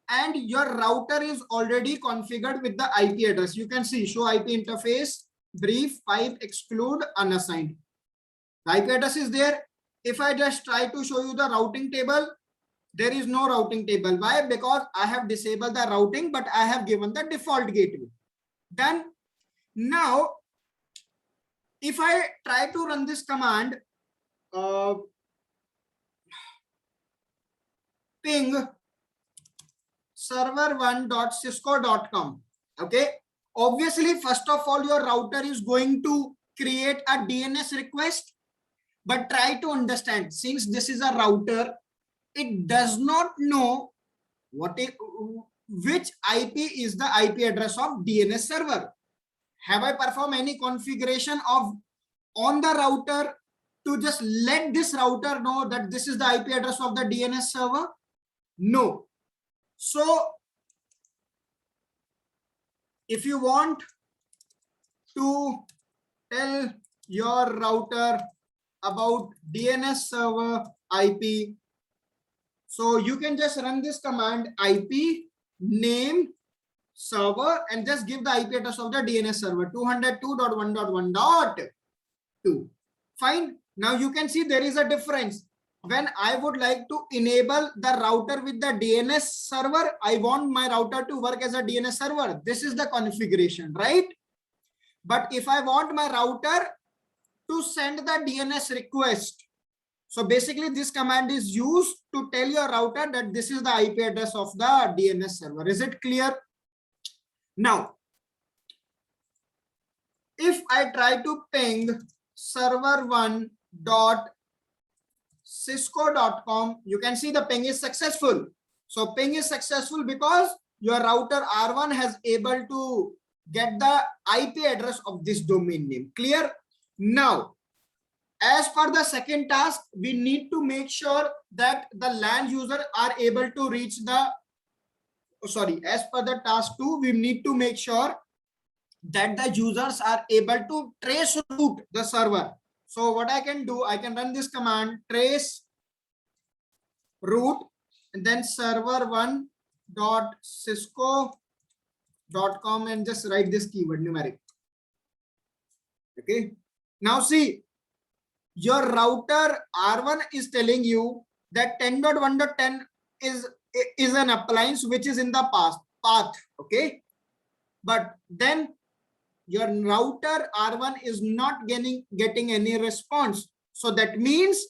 and your router is already configured with the IP address, you can see show IP interface, brief, pipe, exclude, unassigned. The IP address is there. If I just try to show you the routing table, there is no routing table. Why? Because I have disabled the routing, but I have given the default gateway. Done. Now, if I try to run this command, ping server1.cisco.com. Okay. Obviously, first of all, your router is going to create a DNS request, but try to understand, since this is a router, it does not know which IP is the IP address of DNS server. Have I performed any configuration on the router to just let this router know that this is the IP address of the DNS server? No. So if you want to tell your router about DNS server IP, so you can just run this command IP name server and just give the IP address of the DNS server 202.1.1.2. Fine. Now you can see there is a difference. When I would like to enable the router with the DNS server, I want my router to work as a DNS server. This is the configuration, right? But if I want my router to send the DNS request, so basically this command is used to tell your router that this is the IP address of the DNS server. Is it clear? Now, if I try to ping server1.cisco.com, you can see the ping is successful. So ping is successful because your router R1 has able to get the IP address of this domain name. Clear? Now, as per the second task, we need to make sure that the LAN user are able to reach the as per the task 2, we need to make sure that the users are able to trace route the server. So what I can do, I can run this command trace route and then server1 dot cisco.com and just write this keyword numeric. Okay, now see, your router R1 is telling you that 10.1.10 is an appliance which is in the path. Okay, but then your router R1 is not getting any response. So that means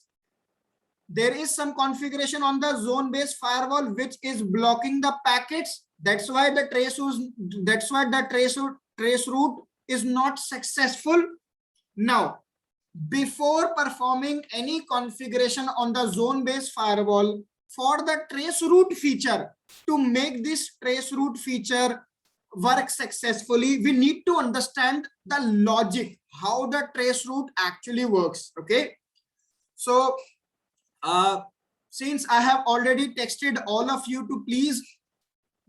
there is some configuration on the zone-based firewall which is blocking the packets. That's why the trace route is not successful. Now, before performing any configuration on the zone-based firewall, for the trace route feature, to make this trace route feature work successfully, we need to understand the logic, how the trace route actually works. Okay, so since I have already texted all of you to please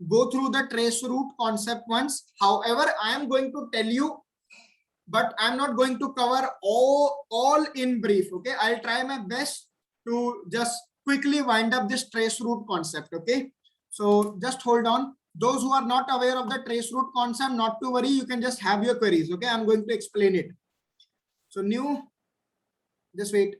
go through the trace route concept once. However, I am going to tell you, but I'm not going to cover all in brief. Okay, I'll try my best to just quickly wind up this trace route concept. Okay, so just hold on. Those who are not aware of the trace route concept, not to worry, you can just have your queries. Okay, I'm going to explain it. So new, just wait.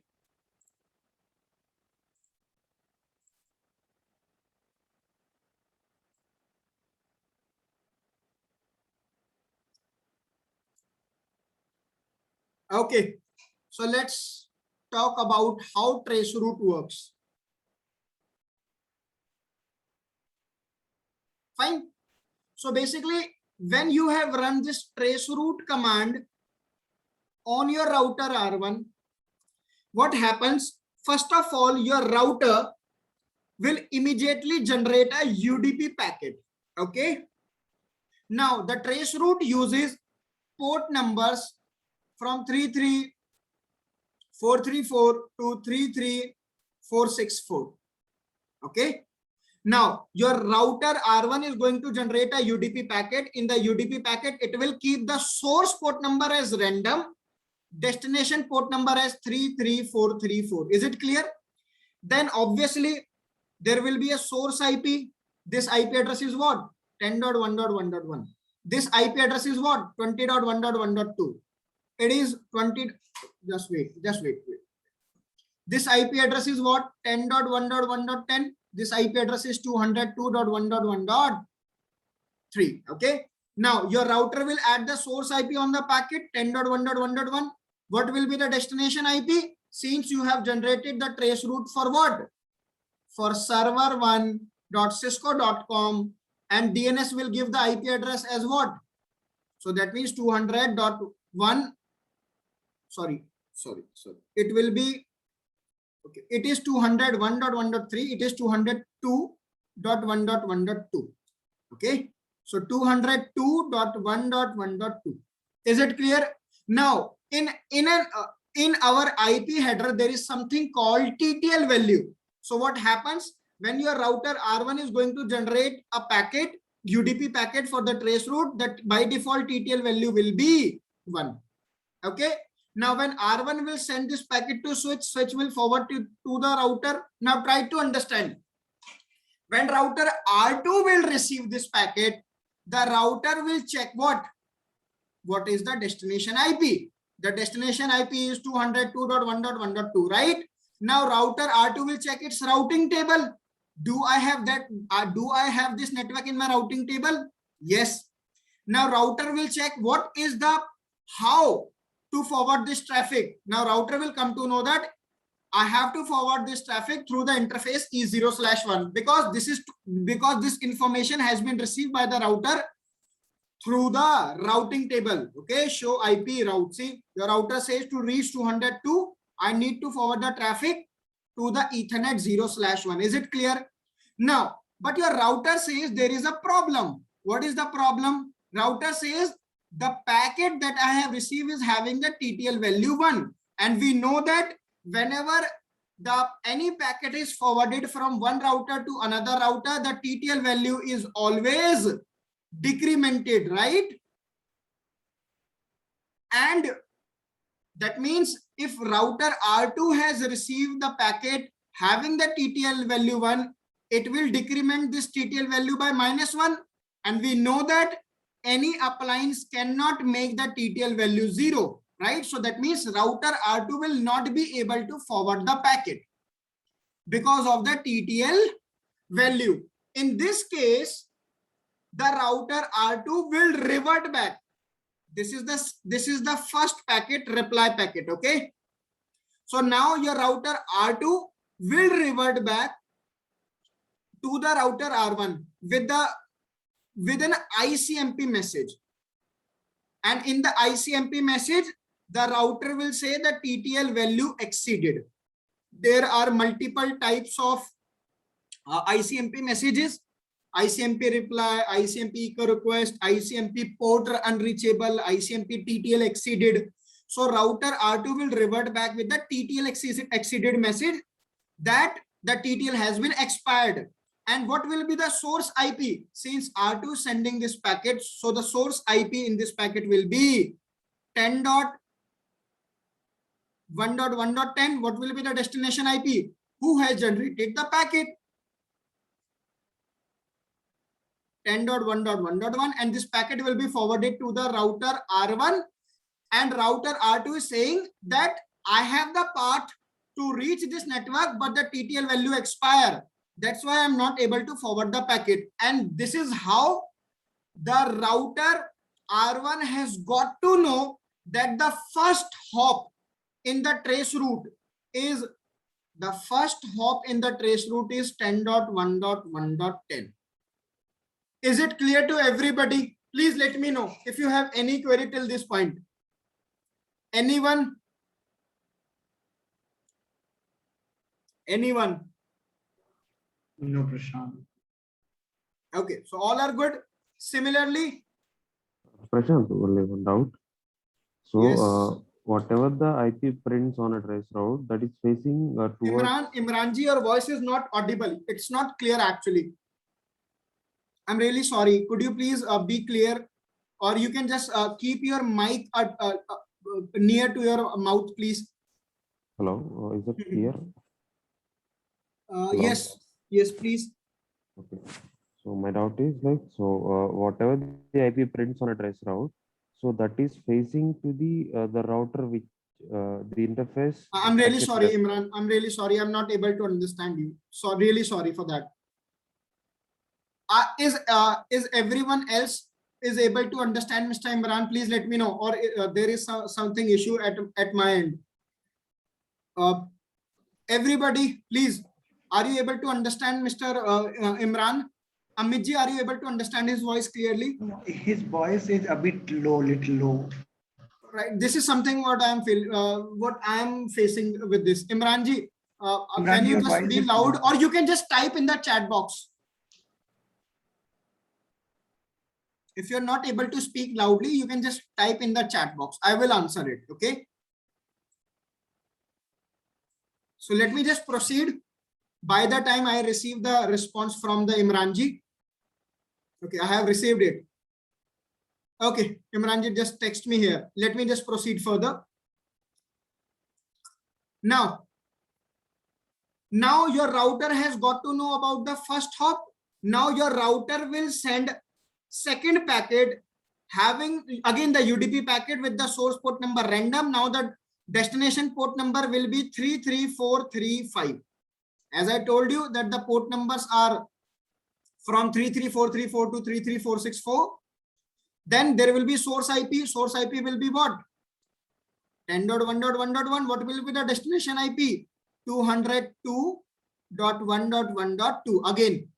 Okay, so let's talk about how trace route works. Fine. So basically, when you have run this trace route command on your router R1, what happens? First of all, your router will immediately generate a UDP packet. Okay. Now the trace route uses port numbers from 33434 to 33464. Okay. Now your router R1 is going to generate a UDP packet. In the UDP packet, it will keep the source port number as random, destination port number as 33434. Is it clear? Then obviously there will be a source IP. This IP address is what? 10.1.1.1. This IP address is what? 20.1.1.2. It is 20. Just wait. This IP address is what? 10.1.1.10. This IP address is 202.1.1.3. Okay. Now your router will add the source IP on the packet 10.1.1.1. What will be the destination IP? Since you have generated the trace route for what? For server1.cisco.com, and DNS will give the IP address as what? So that means 200.1. Sorry. It will be, okay, it is 201.1.3. It is 202.1.1.2. Okay. So 202.1.1.2. Is it clear? Now in our IP header, there is something called TTL value. So what happens when your router R1 is going to generate a packet, UDP packet for the trace route, that by default TTL value will be 1. Okay. Now when R1 will send this packet to switch will forward to the router. Now try to understand. When router R2 will receive this packet, the router will check what? What is the destination IP? The destination IP is 202.1.1.2, right? Now router R2 will check its routing table. Do I have that? Do I have this network in my routing table? Yes. Now router will check what is the how to forward this traffic. Now router will come to know that I have to forward this traffic through the interface E0/1 because this information has been received by the router through the routing table. Okay, show IP route. See, your router says to reach 202, I need to forward the traffic to the Ethernet 0/1. Is it clear? Now, but your router says there is a problem. What is the problem? Router says the packet that I have received is having the TTL value 1. And we know that whenever any packet is forwarded from one router to another router, the TTL value is always decremented, right? And that means if router R2 has received the packet having the TTL value 1, it will decrement this TTL value by -1. And we know that any appliance cannot make the TTL value 0, right? So that means router R2 will not be able to forward the packet because of the TTL value. In this case, the router R2 will revert back. This is the first packet, reply packet, okay? So now your router R2 will revert back to the router R1 with an ICMP message. And in the ICMP message, the router will say the TTL value exceeded. There are multiple types of ICMP messages: ICMP reply, ICMP echo request, ICMP port unreachable, ICMP TTL exceeded. So router R2 will revert back with the TTL exceeded message that the TTL has been expired. And what will be the source IP? Since R2 is sending this packet, so the source IP in this packet will be 10.1.1.10. What will be the destination IP? Who has generated the packet? 10.1.1.1, and this packet will be forwarded to the router R1, and router R2 is saying that I have the path to reach this network, but the TTL value expire. That's why I'm not able to forward the packet. And this is how the router R1 has got to know that the first hop in the trace route is 10.1.1.10. Is it clear to everybody? Please let me know if you have any query till this point. Anyone? No, Prashant. Okay, so all are good. Similarly, Prashant, only one doubt. So, Yes. whatever the IP prints on a trace route that is facing towards. Imranji, your voice is not audible. It's not clear actually. I'm really sorry. Could you please be clear, or you can just keep your mic near to your mouth, please. Hello, is it clear? Yes, please. Okay. So my doubt is like, so whatever the IP prints on a trace route, so that is facing to the router which the interface. I'm really sorry, Imran. I'm really sorry. I'm not able to understand you. So really sorry for that. Is everyone else is able to understand Mr. Imran? Please let me know, or there is something issue at my end. Everybody, please, are you able to understand Mr. Imran? Amitji, are you able to understand his voice clearly? His voice is a bit low, little low. Right. This is something what I am facing with this. Imranji, can you just be loud, or you can just type in the chat box. If you're not able to speak loudly, you can just type in the chat box. I will answer it. Okay. So let me just proceed. By the time I receive the response from the Imranji. Okay, I have received it. Okay, Imranji, just text me here. Let me just proceed further. Now your router has got to know about the first hop. Now your router will send second packet having again the UDP packet with the source port number random. Now the destination port number will be 33435. As I told you that the port numbers are from 33434 to 33464. Then there will be source IP. Source IP will be what? 10.1.1.1. What will be the destination IP? 202.1.1.2 again.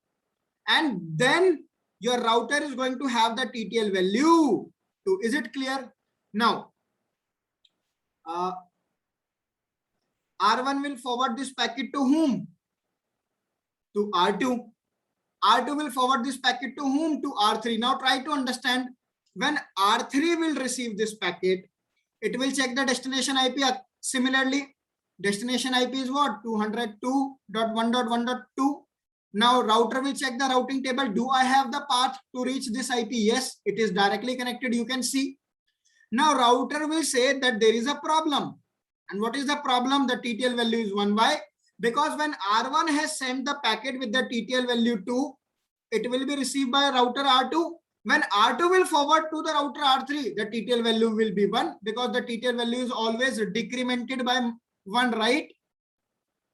And then your router is going to have the TTL value 2. Is it clear? Now, R1 will forward this packet to whom? To R2. R2 will forward this packet to whom? To R3. Now try to understand, when R3 will receive this packet, it will check the destination IP. Similarly, Destination IP is what? 202.1.1.2. Now router will check the routing table. Do I have the path to reach this IP? Yes, it is directly connected. You can see. Now router will say that there is a problem. And what is the problem? The TTL value is 1. Why? Because when R1 has sent the packet with the TTL value 2, it will be received by router R2. When R2 will forward to the router R3, the TTL value will be 1 because the TTL value is always decremented by 1, right?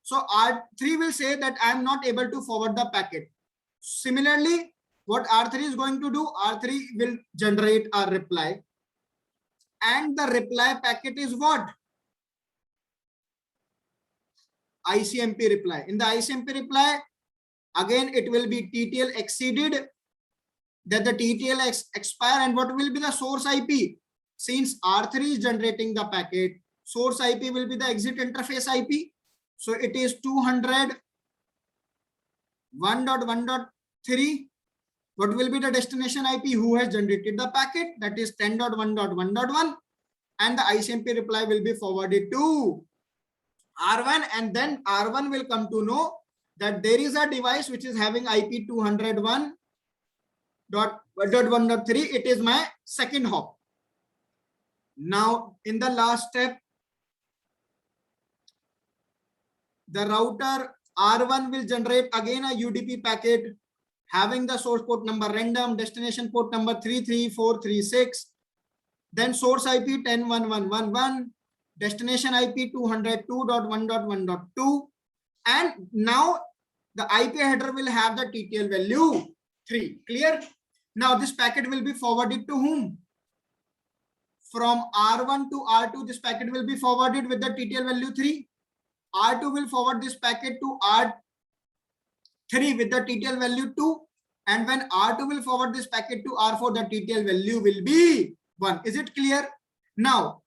So R3 will say that I am not able to forward the packet. Similarly, what R3 is going to do, R3 will generate a reply. And the reply packet is what? ICMP reply. In the ICMP reply, again, it will be TTL exceeded, that the TTL expire, and what will be the source IP? Since R3 is generating the packet, source IP will be the exit interface IP. So it is 201.1.3. What will be the destination IP who has generated the packet? That is 10.1.1.1. And the ICMP reply will be forwarded to R1, and then R1 will come to know that there is a device which is having IP 201.1.3. It is my second hop. Now, in the last step, the router R1 will generate again a UDP packet having the source port number random, destination port number 33436, then source IP 10.1.1.1, destination IP 202.1.1.2, and now the IP header will have the TTL value 3. Clear? Now this packet will be forwarded to whom? From R1 to R2, this packet will be forwarded with the TTL value 3. R2 will forward this packet to R3 with the TTL value 2. And when R2 will forward this packet to R4, the TTL value will be 1. Is it clear? Now,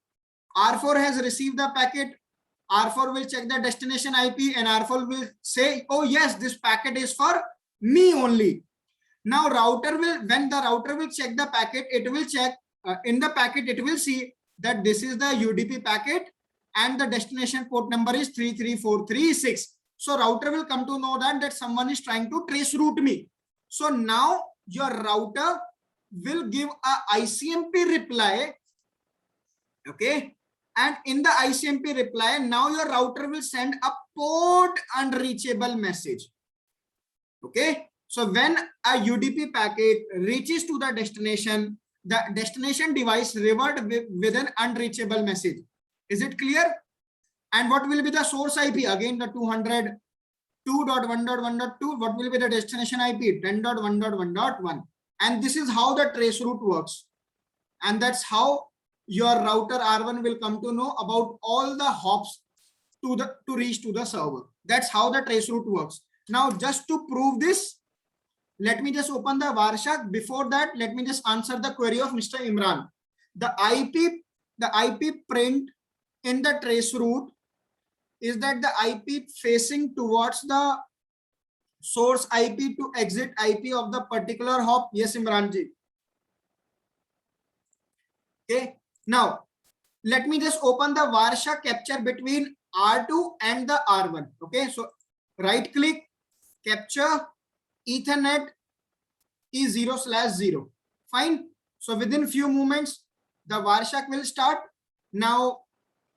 R4 has received the packet. R4 will check the destination IP and R4 will say, oh yes, this packet is for me only. Now router will, when the router will check the packet, it will check in the packet, it will see that this is the UDP packet and the destination port number is 33436. So router will come to know that someone is trying to trace route me. So now your router will give a ICMP reply. Okay. And in the ICMP reply, now your router will send a port unreachable message. Okay. So when a UDP packet reaches to the destination device revert with an unreachable message. Is it clear? And what will be the source IP? Again, the 202.1.1.2. What will be the destination IP? 10.1.1.1. And this is how the trace route works. And that's how your router R1 will come to know about all the hops to reach to the server. That's how the trace route works. Now, just to prove this, let me just open the Warshak. Before that, let me just answer the query of Mr. Imran. The IP print in the trace route is that the IP facing towards the source IP to exit IP of the particular hop. Yes, Imranji. Okay. Now, let me just open the Warshak capture between R2 and the R1. Okay. So, right click, capture, Ethernet E0/0. Fine. So, within few moments, the Warshak will start. Now,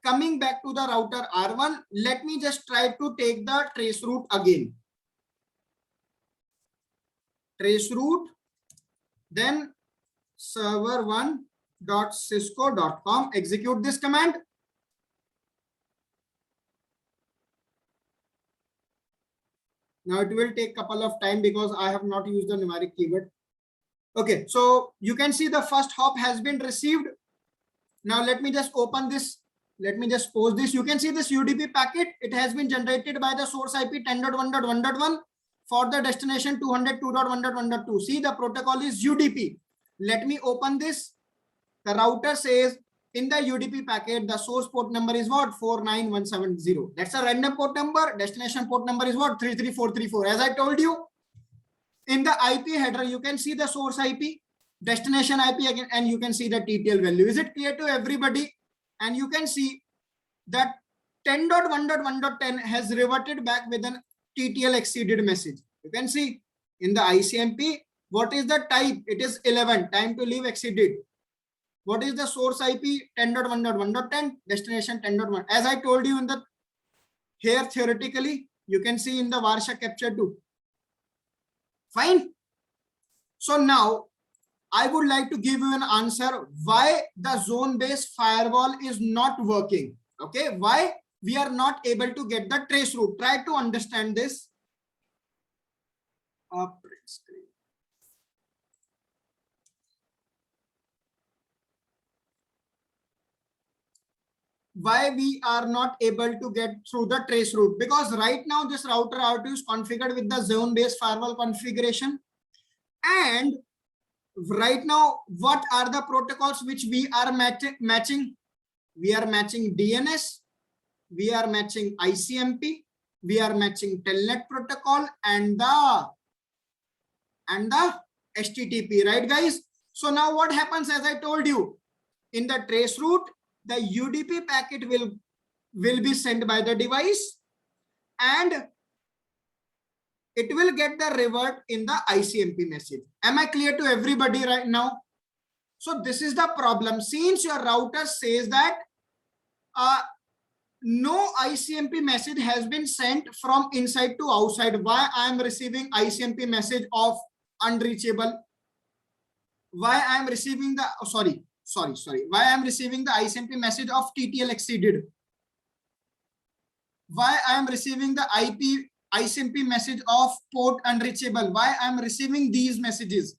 coming back to the router R1, let me just try to take the trace route again. Trace route, then server1.cisco.com. Execute this command. Now it will take a couple of time because I have not used the numeric keyword. Okay, so you can see the first hop has been received. Now let me just open this. Let me just pause this. You can see this UDP packet. It has been generated by the source IP 10.1.1.1 for the destination 202.1.1.2. See, the protocol is UDP. Let me open this. The router says in the UDP packet, the source port number is what? 49170. That's a random port number. Destination port number is what? 33434. As I told you, in the IP header, you can see the source IP, destination IP again, and you can see the TTL value. Is it clear to everybody? And you can see that 10.1.1.10 has reverted back with an TTL exceeded message. You can see in the ICMP, what is the type? It is 11, time to leave exceeded. What is the source IP? 10.1.1.10, destination 10.1. As I told you in the here theoretically, you can see in the Varsha capture too. Fine. So now I would like to give you an answer why the zone-based firewall is not working. Okay, why we are not able to get the trace route. Try to understand this. Print screen. Why we are not able to get through the trace route? Because right now this router R2 is configured with the zone-based firewall configuration, and right now what are the protocols which we are matching? We are matching DNS, we are matching ICMP, we are matching Telnet protocol and the HTTP, right guys? So now what happens, as I told you, in the trace route, the UDP packet will be sent by the device and it will get the revert in the ICMP message. Am I clear to everybody right now? So this is the problem. Since your router says that no ICMP message has been sent from inside to outside, why I am receiving ICMP message of unreachable? Why I am receiving the why I am receiving the ICMP message of TTL exceeded? Why I am receiving the ICMP message of port unreachable? Why I am receiving these messages?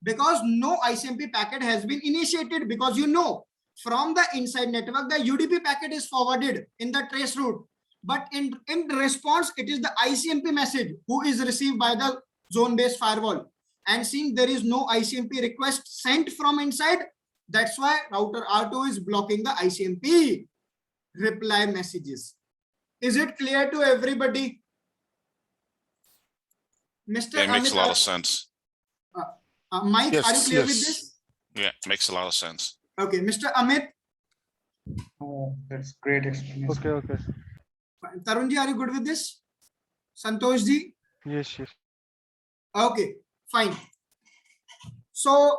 Because no ICMP packet has been initiated, because you know from the inside network the UDP packet is forwarded in the trace route, but in response it is the ICMP message who is received by the zone-based firewall. And seeing there is no ICMP request sent from inside, that's why router R2 is blocking the ICMP reply messages. Is it clear to everybody? Mr. Yeah, it makes Amit, a lot of sense. Mike, Yes, are you clear with yes. this? Yeah, it makes a lot of sense. Okay, Mr. Amit. Oh, that's great explanation. Okay. Tarunji, are you good with this? Santosh ji? Yes. Okay, fine. So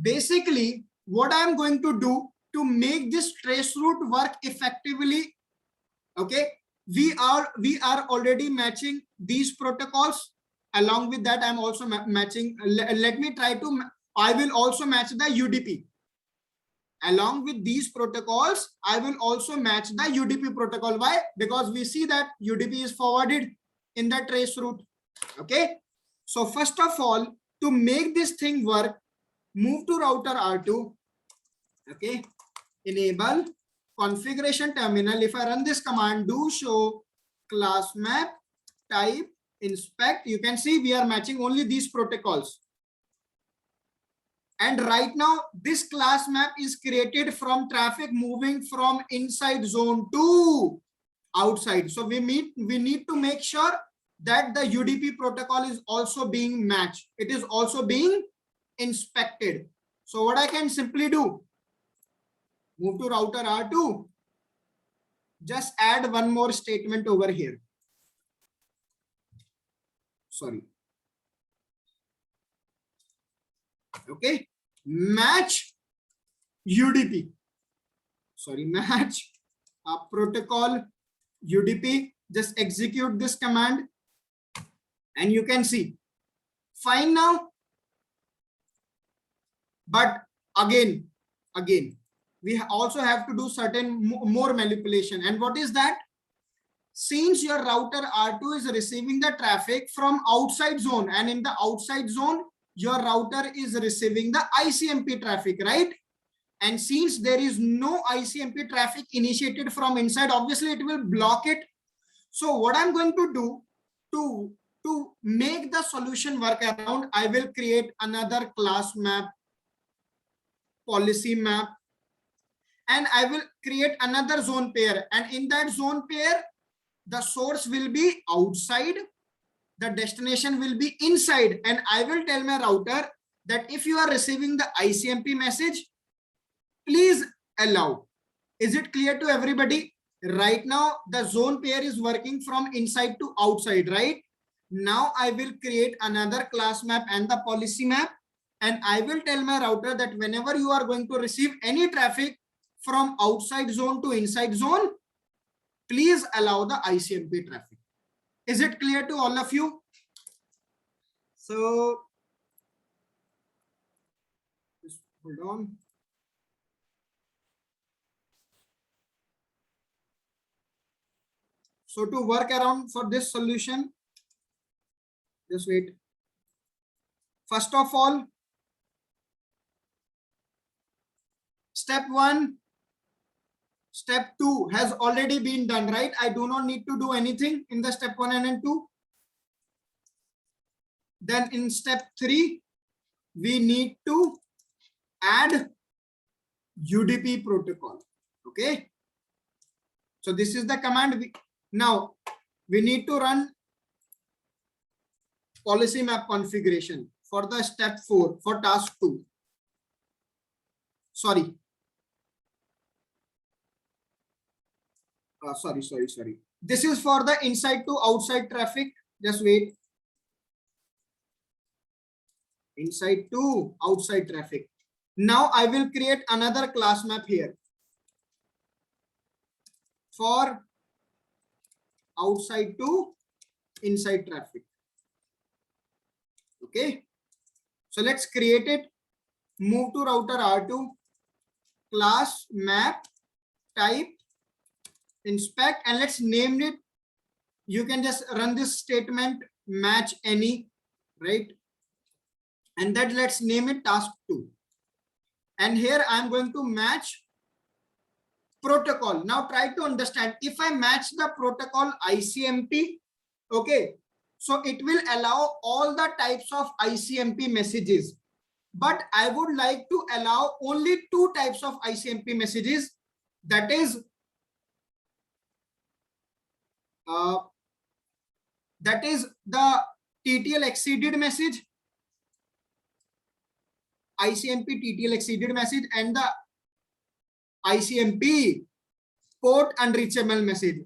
basically what I am going to do to make this trace route work effectively, okay, we are already matching these protocols. Along with that, I'm also matching. Let me try to. I will also match the UDP. Along with these protocols, I will also match the UDP protocol. Why? Because we see that UDP is forwarded in the trace route. Okay. So first of all, to make this thing work, move to router R2. Okay. Enable configuration terminal. If I run this command, do show class map type inspect, you can see we are matching only these protocols. And right now this class map is created from traffic moving from inside zone to outside. So we need to make sure that the UDP protocol is also being matched. It is also being inspected. So what I can simply do, move to router R2, just add one more statement over here. Sorry. Okay, match UDP. Sorry, match protocol UDP. Just execute this command and you can see fine now. But again, we also have to do certain more manipulation. And what is that? Since your router R2 is receiving the traffic from outside zone, and in the outside zone, your router is receiving the ICMP traffic, right? And since there is no ICMP traffic initiated from inside, obviously it will block it. So what I'm going to do to make the solution work around, I will create another class map, policy map, and I will create another zone pair. And in that zone pair, the source will be outside, the destination will be inside. And I will tell my router that if you are receiving the ICMP message, please allow. Is it clear to everybody? Right now, the zone pair is working from inside to outside, right? Now I will create another class map and the policy map. And I will tell my router that whenever you are going to receive any traffic from outside zone to inside zone, please allow the ICMP traffic. Is it clear to all of you? So, just hold on. So to work around for this solution, just wait. First of all, step 1, step 2 has already been done, right? I do not need to do anything in the step 1 and 2. Then in step 3, we need to add UDP protocol. Okay. So this is the command. Now we need to run policy map configuration for the step 4 for task 2. Sorry. Sorry. This is for the inside to outside traffic. Just wait. Inside to outside traffic. Now I will create another class map here for outside to inside traffic. Okay. So let's create it. Move to router R2, class map, type, inspect, and let's name it. You can just run this statement, match any, right? And then let's name it task 2. And here I'm going to match protocol. Now try to understand, if I match the protocol ICMP, okay, so it will allow all the types of ICMP messages, but I would like to allow only 2 types of ICMP messages. That is the TTL exceeded message, ICMP TTL exceeded message, and the ICMP port unreachable message.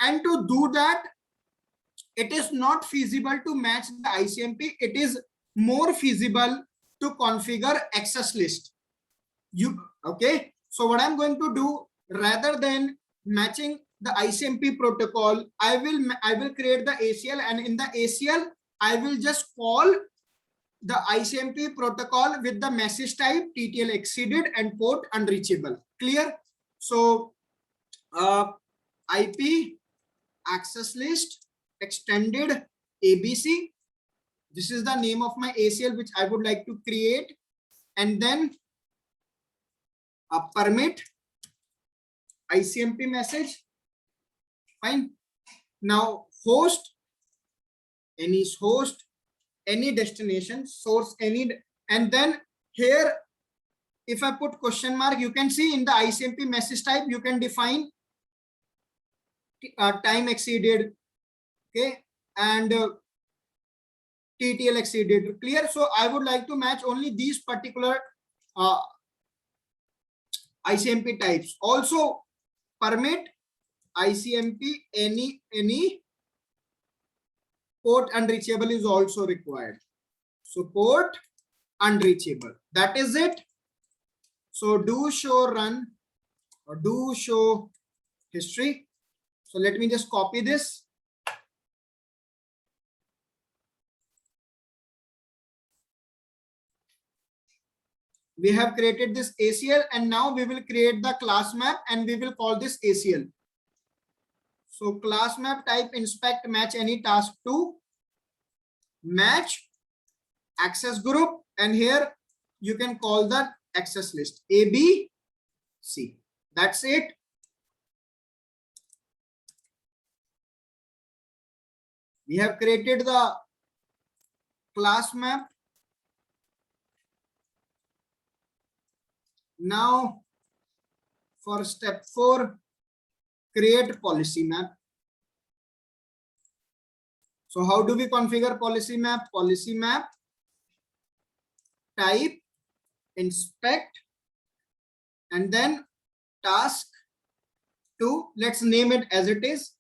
And to do that, it is not feasible to match the ICMP. It is more feasible to configure access list. Okay. So what I'm going to do, rather than matching the ICMP protocol, I will create the ACL, and in the ACL, I will just call the ICMP protocol with the message type TTL exceeded and port unreachable. Clear? So IP access list extended ABC. This is the name of my ACL which I would like to create, and then a permit ICMP message. Fine. Now host, any host, any destination, source any, and then here if I put question mark, you can see in the ICMP message type you can define time exceeded, okay, and TTL exceeded. Clear? So I would like to match only these particular ICMP types. Also permit ICMP any port unreachable is also required. So port unreachable. That is it. So do show run or do show history. So let me just copy this. We have created this ACL, and now we will create the class map and we will call this ACL. So class map type inspect match any task 2, match access group, and here you can call the access list ABC. That's it. We have created the class map. Now for step 4, create policy map. So how do we configure policy map? Policy map type inspect and then task 2. Let's name it as it is.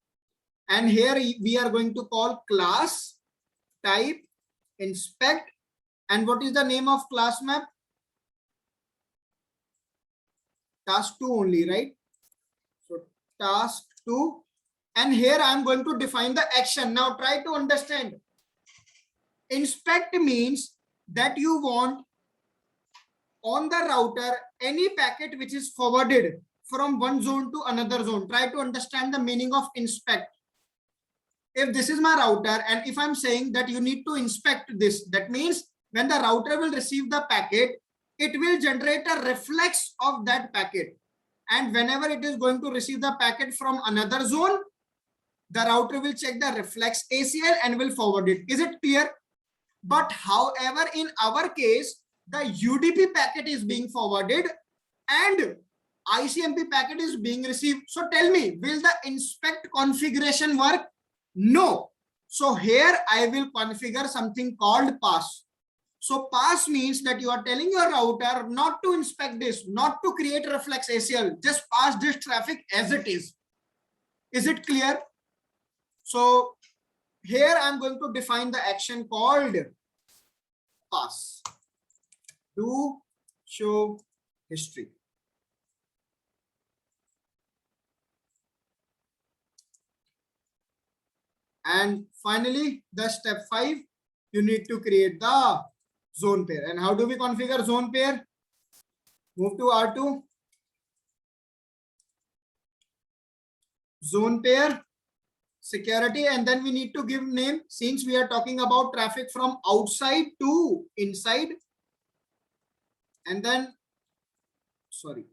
And here we are going to call class, type, inspect. And what is the name of class map? Task 2 only, right? So task 2. And here I'm going to define the action. Now try to understand. Inspect means that you want on the router any packet which is forwarded from one zone to another zone. Try to understand the meaning of inspect. If this is my router and if I'm saying that you need to inspect this, that means when the router will receive the packet, it will generate a reflex of that packet. And whenever it is going to receive the packet from another zone, the router will check the reflex ACL and will forward it. Is it clear? But however, in our case, the UDP packet is being forwarded and ICMP packet is being received. So tell me, will the inspect configuration work? No. So here I will configure something called pass. So pass means that you are telling your router not to inspect this, not to create reflex ACL, just pass this traffic as it is. Is it clear? So here I'm going to define the action called pass. Do show history. And finally, the step 5, you need to create the zone pair. And how do we configure zone pair? Move to R2. Zone pair, security, and then we need to give name since we are talking about traffic from outside to inside. And then, sorry,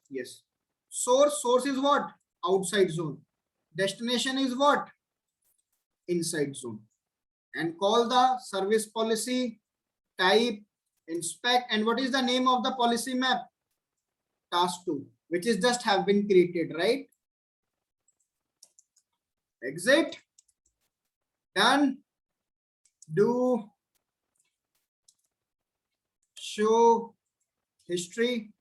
yes. Source is what? Outside zone. Destination is what? Inside zone. And call the service policy, type, inspect, and what is the name of the policy map? Task 2, which is just have been created, right? Exit. Done. Do show history.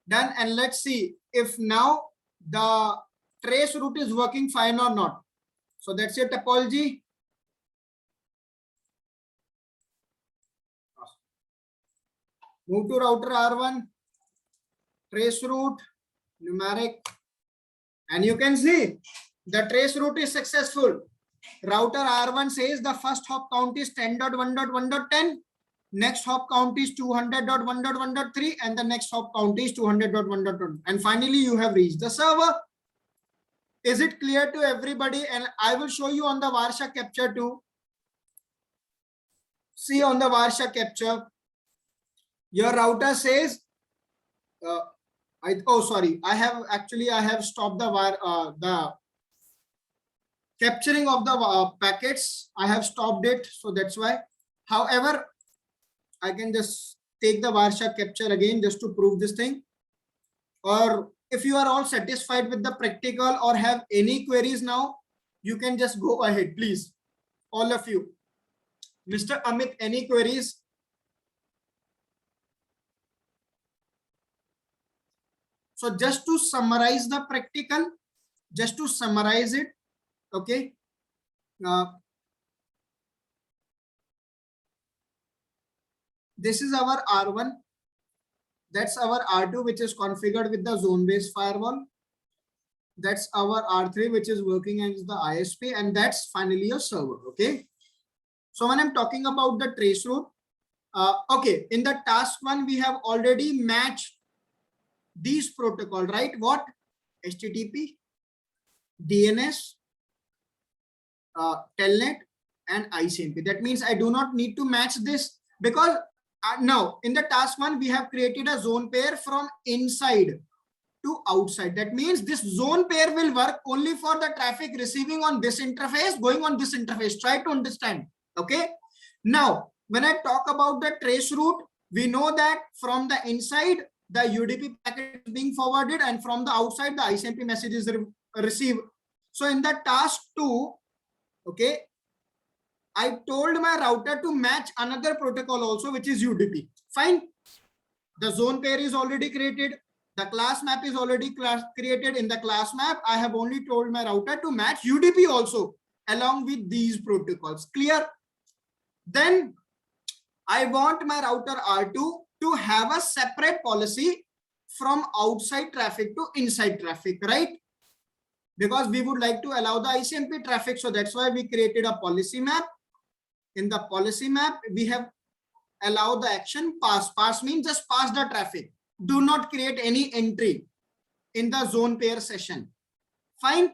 Done. And let's see if now the trace route is working fine or not. So that's your topology. Move to router R1, trace route, numeric, and you can see the trace route is successful. Router R1 says the first hop count is 10.1.1.10, next hop count is 200.1.1.3, and the next hop count is 200.1.1. And finally, you have reached the server. Is it clear to everybody? And I will show you on the Varsha capture too. See on the Varsha capture. Your router says, I have stopped the capturing of the packets. I have stopped it, so that's why. However, I can just take the Varsha capture again just to prove this thing. Or if you are all satisfied with the practical or have any queries now, you can just go ahead, please. All of you. Mr. Amit, any queries? So just to summarize the practical, just to summarize it, okay. This is our R1. That's our R2, which is configured with the zone-based firewall. That's our R3, which is working as the ISP, and that's finally your server, okay. So when I'm talking about the trace route, okay, in the task 1, we have already matched these protocol, right? What? HTTP, DNS, Telnet, and ICMP. That means I do not need to match this because now in the task 1, we have created a zone pair from inside to outside. That means this zone pair will work only for the traffic receiving on this interface, going on this interface. Try to understand. Okay. Now, when I talk about the trace route, we know that from the inside, the UDP packet is being forwarded, and from the outside, the ICMP message is received. So in the task 2, okay, I told my router to match another protocol also, which is UDP. Fine. The zone pair is already created. The class map is already created. In the class map, I have only told my router to match UDP also along with these protocols. Clear? Then I want my router R2 to have a separate policy from outside traffic to inside traffic, right? Because we would like to allow the ICMP traffic. So that's why we created a policy map. In the policy map, we have allowed the action pass. Pass means just pass the traffic. Do not create any entry in the zone pair session. Fine.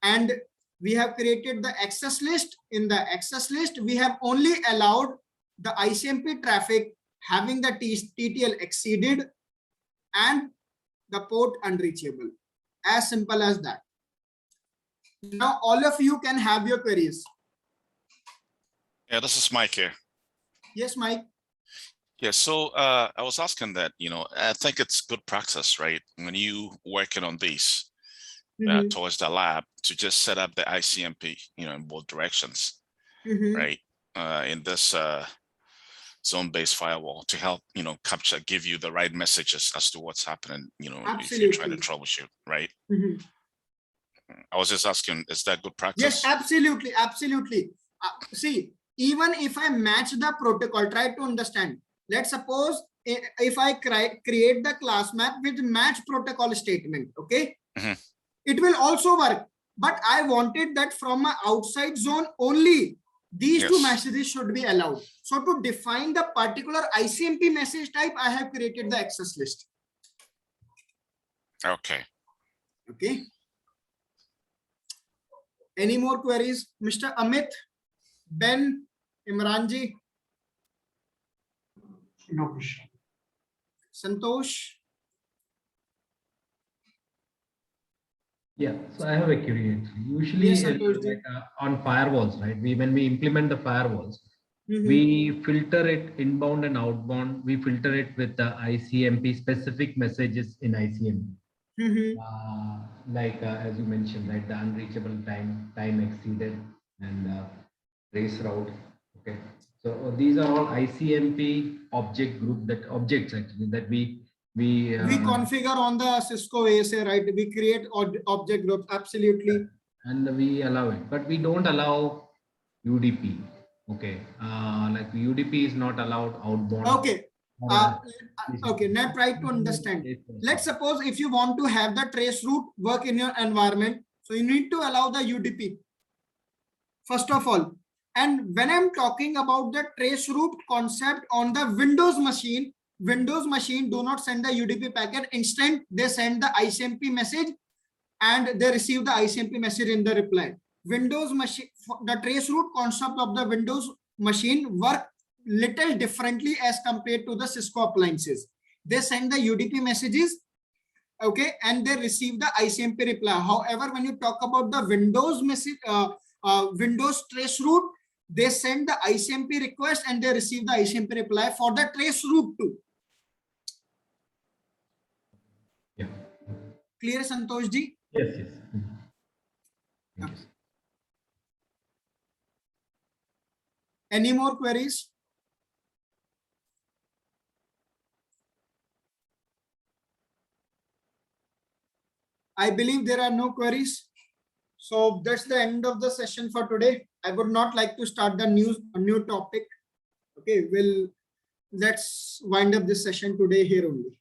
And we have created the access list. In the access list, we have only allowed the ICMP traffic having the TTL exceeded and the port unreachable. As simple as that. Now all of you can have your queries. Yeah, this is Mike here. Yes, Mike. Yeah, so I was asking that, I think it's good practice, right? When you working on these Mhm, towards the lab to just set up the ICMP, in both directions, mhm. right? In this zone-based firewall to help, capture, give you the right messages as to what's happening, if you're trying to Absolutely. troubleshoot, right? Mhm. I was just asking, is that good practice? Yes, absolutely, absolutely. See, even if I match the protocol, try to understand. Let's suppose if I create the class map with match protocol statement, okay? Mhm. It will also work. But I wanted that from my outside zone only. These two Yes. messages should be allowed. So to define the particular ICMP message type, I have created the access list. Okay. Okay. Any more queries? Mr. Amit, Ben, Imranji, No question. Santosh? Yeah, so I have a query actually. Usually, Yes, Santosh ji. like on firewalls, right? When we implement the firewalls, Mhm. we filter it inbound and outbound. We filter it with the ICMP specific messages in ICMP. Mhm. Like as you mentioned, right? The unreachable time exceeded, and trace route. Okay, so these are all ICMP object group objects actually that we We configure on the Cisco ASA, right? We create object groups. Absolutely. and we allow it, but we don't allow UDP. Okay, like UDP is not allowed outbound. Okay. or, Okay. Now try to understand. Let's suppose if you want to have the trace route work in your environment, so you need to allow the UDP. First of all, and when I'm talking about the trace route concept on the Windows machine do not send the UDP packet. Instead, they send the ICMP message and they receive the ICMP message in the reply. Windows machine, the trace route concept of the Windows machine work little differently as compared to the Cisco appliances. They send the UDP messages, okay, and they receive the ICMP reply. However, when you talk about the Windows message, Windows trace route, they send the ICMP request and they receive the ICMP reply for the trace route too. Yeah. Clear, Santosh ji? Yes. Yes. Thank you. Any more queries? I believe there are no queries. So that's the end of the session for today. I would not like to start the new topic. Okay, let's wind up this session today here only.